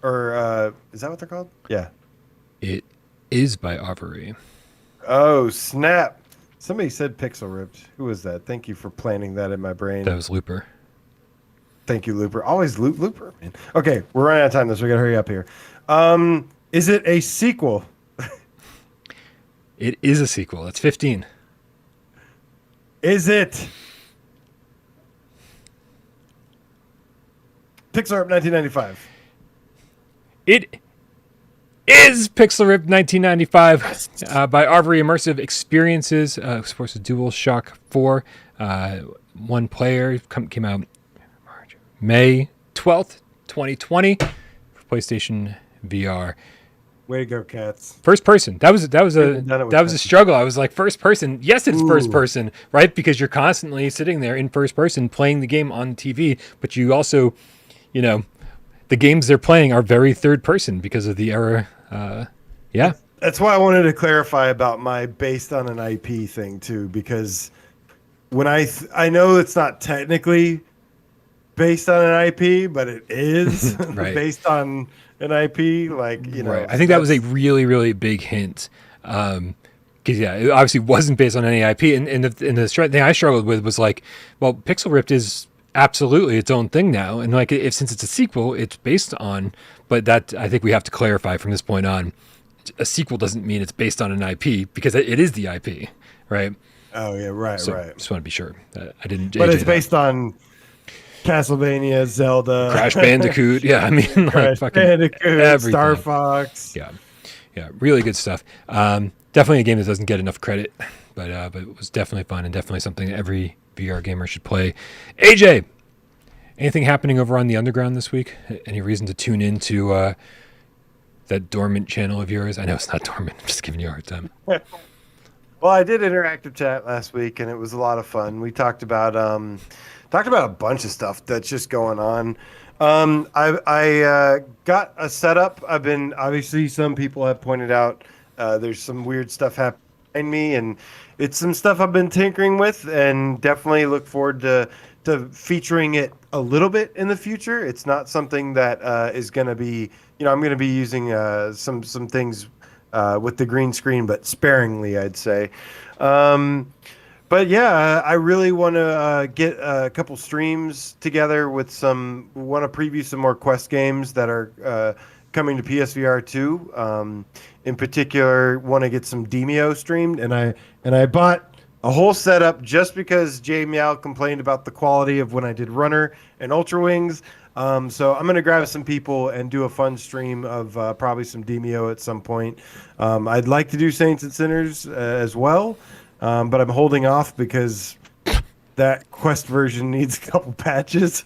Or is that what they're called? Yeah. It is by Arvory. Oh, snap. Somebody said Pixel Ripped. Who was that? Thank you for planting that in my brain. That was Looper. Thank you, Looper. Always Looper, man. Okay, we're running out of time, though, so we got to hurry up here. Is it a sequel? It is a sequel. That's 15. Is it Pixel Ripped 1995? It is Pixel Ripped 1995 by Arvory Immersive Experiences. Supports a DualShock 4. One player. Came out May 12th, 2020 for PlayStation VR. Way to go, Cats. First person. That was a struggle. I was like, first person. Yes, it's first person, right? Because you're constantly sitting there in first person playing the game on TV, but you also, the games they're playing are very third person because of the era. Yeah. That's why I wanted to clarify about my based on an IP thing too, because when I know it's not technically based on an IP, but it is Right. based on an IP. Like, you know, Right. I so think that was a that's really, really big hint. Because yeah, it obviously wasn't based on any IP, and the thing I struggled with was like, well, Pixel Ripped is absolutely its own thing now, and like if since it's a sequel, it's based on. But that I think we have to clarify from this point on, a sequel doesn't mean it's based on an IP because it is the IP, right? oh yeah, right, So right. just want to be sure that I didn't But AJ it's that. based on Castlevania, Crash Zelda, Bandicoot, yeah, I mean like Crash fucking Bandicoot, Star everything, Fox. yeah. Yeah, really good stuff. Definitely a game that doesn't get enough credit, but it was definitely fun and definitely something that every VR gamer should play. AJ, anything happening over on the Underground this week? Any reason to tune into that dormant channel of yours? I know it's not dormant. I'm just giving you a hard time. Well, I did interactive chat last week, and it was a lot of fun. We talked about a bunch of stuff that's just going on. I got a setup. I've been obviously some people have pointed out there's some weird stuff happening behind me, and it's some stuff I've been tinkering with, and definitely look forward to featuring it a little bit in the future. It's not something that is going to be, I'm going to be using some things with the green screen, but sparingly, I'd say. Um, but yeah, I really want to get a couple streams together with some. Want to preview some more Quest games that are coming to PSVR 2. In particular, want to get some Demio streamed, and I bought a whole setup just because Jay Meow complained about the quality of when I did Runner and Ultra Wings. So I'm gonna grab some people and do a fun stream of probably some Demio at some point. I'd like to do Saints and Sinners as well. But I'm holding off because that Quest version needs a couple patches,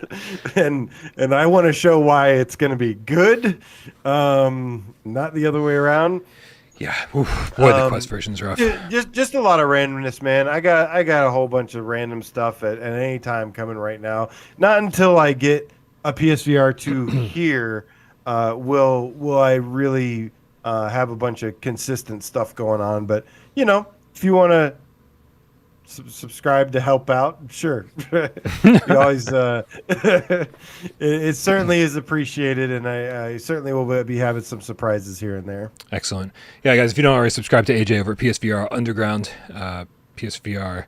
and I want to show why it's going to be good, not the other way around. Yeah, oof, boy, the Quest version's rough. Just a lot of randomness, man. I got a whole bunch of random stuff at any time coming right now. Not until I get a PSVR 2 here will I really have a bunch of consistent stuff going on. But if you want to subscribe to help out, sure. You always it certainly is appreciated, and I certainly will be having some surprises here and there. Excellent. Yeah, guys, if you don't already subscribe to AJ over at PSVR Underground, PSVR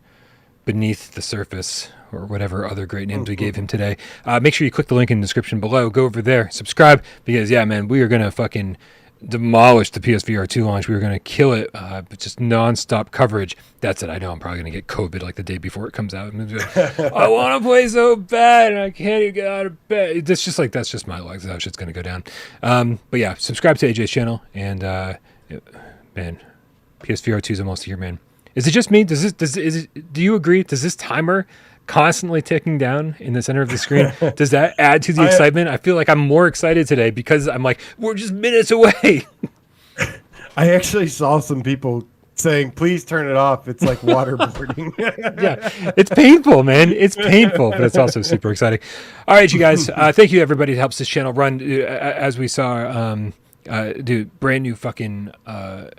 Beneath the Surface, or whatever other great names we gave him today, make sure you click the link in the description below. Go over there, subscribe, because yeah, man, we are gonna fucking demolish the PSVR 2 launch. We were going to kill it, but just non-stop coverage. That's it. I know I'm probably going to get COVID like the day before it comes out. I want to play so bad and I can't even get out of bed. That's just my luck. That's how shit's going to go down. But yeah, subscribe to AJ's channel, and man, PSVR 2 is almost here, man. Is it just me? Do you agree? Does this timer constantly ticking down in the center of the screen, does that add to the excitement? I feel like I'm more excited today because I'm like, we're just minutes away. I actually saw some people saying, please turn it off. It's like waterboarding. Yeah, it's painful, man. It's painful, but it's also super exciting. All right, you guys. Thank you, everybody, that helps this channel run. As we saw, dude, brand new fucking, I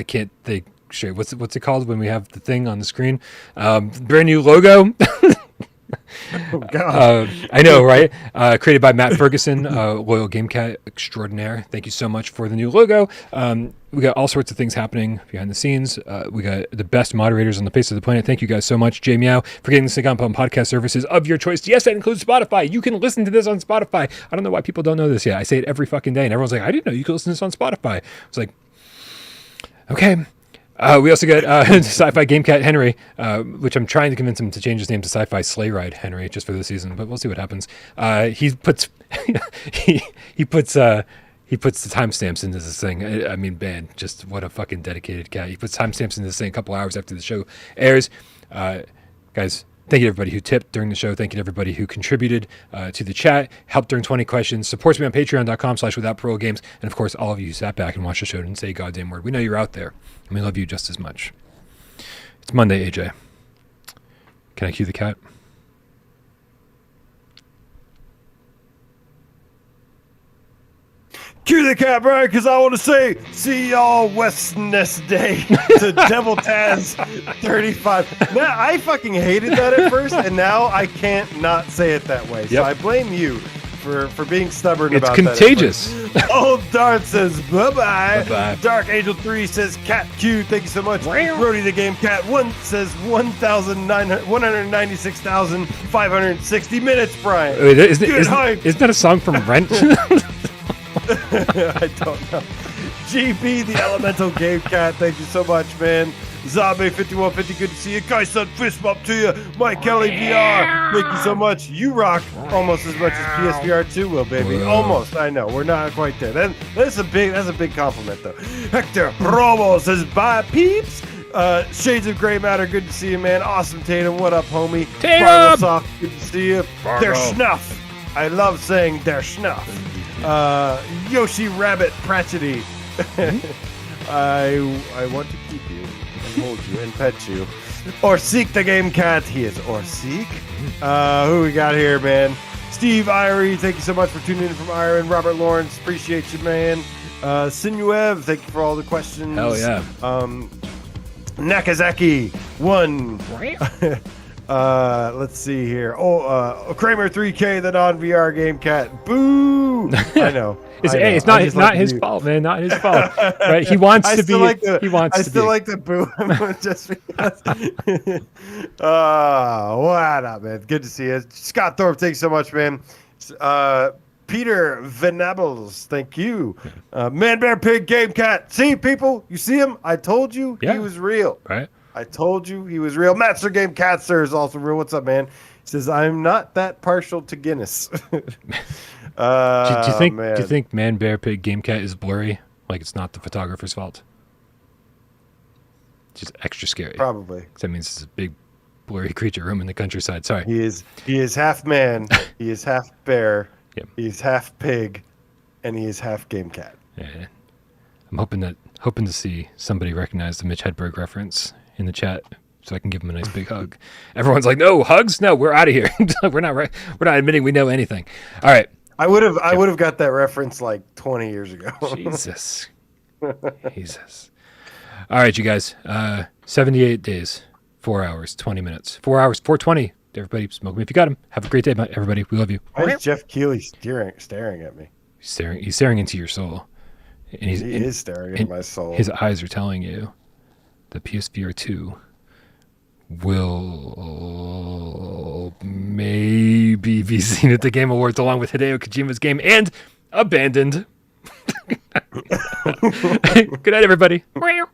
can't think straight. What's it called when we have the thing on the screen? Brand new logo. Oh, God. I know, right? Created by Matt Ferguson, loyal Gamecat extraordinaire. Thank you so much for the new logo. We got all sorts of things happening behind the scenes. We got the best moderators on the face of the planet. Thank you guys so much, Jay Meow, for getting this thing on podcast services of your choice. Yes, that includes Spotify. You can listen to this on Spotify. I don't know why people don't know this yet. I say it every fucking day, and everyone's like, I didn't know you could listen to this on Spotify. It's like, okay. We also got Sci-Fi Gamecat Henry, which I'm trying to convince him to change his name to Sci-Fi Sleigh Ride Henry just for this season, but we'll see what happens. He puts he puts the timestamps into this thing. I mean, man, just what a fucking dedicated cat. He puts timestamps into this thing a couple hours after the show airs. Guys, thank you to everybody who tipped during the show. Thank you to everybody who contributed to the chat, helped during 20 questions, supports me on patreon.com/withoutparolegames, and of course, all of you who sat back and watched the show and didn't say a goddamn word. We know you're out there, and we love you just as much. It's Monday, AJ. Can I cue the cat? Cue the cat, Brian, because I want to say, see y'all Wednesday to Devil Taz 35. Now, I fucking hated that at first, and now I can't not say it that way. So I blame you for being stubborn about that. It's contagious. Old Dart says, bye-bye. Bye-bye. Dark Angel 3 says, Cat Q, thank you so much. Brody the Game Cat 1 says 196,560 minutes, Brian. Wait, isn't that a song from Rent? I don't know. GB, the Elemental Game Cat, thank you so much, man. Zombie 5150, good to see you. Kaisun, fist bump to you. Mike Kelly VR, thank you so much. You rock almost as much as PSVR 2 will, baby. Whoa. Almost. I know we're not quite there. That's a big compliment, though. Hector Promo says, bye, peeps. Shades of Gray Matter, good to see you, man. Awesome, Tatum. What up, homie? Tatum! Soft, good to see you. They're schnuff. I love saying they're schnuff. Yoshi Rabbit Pratchety. I want to keep you and hold you and pet you. Orseek the Game Cat. He is Orseek. Who we got here, man? Steve Irie, thank you so much for tuning in from Iron. Robert Lawrence, appreciate you, man. Sinuev, thank you for all the questions. Hell yeah. Nakazaki, 1. Let's see here. Kramer 3K, the non-VR Game Cat. Boo! I know. It's not his fault, man. Not his fault. Right? He wants to be. I still like the boo. Just because. What up, man? Good to see you. Scott Thorpe, thanks so much, man. Peter Venables, thank you. Man Bear Pig Game Cat. See, people, you see him? I told you he was real. Right. I told you he was real. Master Game Catster is also real. What's up, man? He says, I'm not that partial to Guinness. Do you think Man Bear Pig Game Cat is blurry? Like it's not the photographer's fault? It's just extra scary. Probably. Because that means it's a big blurry creature room in the countryside. Sorry. He is half man. He is half bear. Yep. He's half pig. And he is half Game Cat. Yeah. I'm hoping to see somebody recognize the Mitch Hedberg reference in the chat, so I can give him a nice big hug. Everyone's like, "No hugs, no, we're out of here. We're not admitting we know anything." All right, I would have got that reference like 20 years ago. Jesus. All right, you guys. 78 days, 4 hours, 20 minutes, 4 hours, 420. Everybody, smoke me if you got him. Have a great day, everybody. We love you. Why is Jeff Keighley staring at me? He's staring into your soul, and he is staring into my soul. His eyes are telling you the PSVR 2 will maybe be seen at the Game Awards along with Hideo Kojima's game and Abandoned. Good night, everybody. Wow.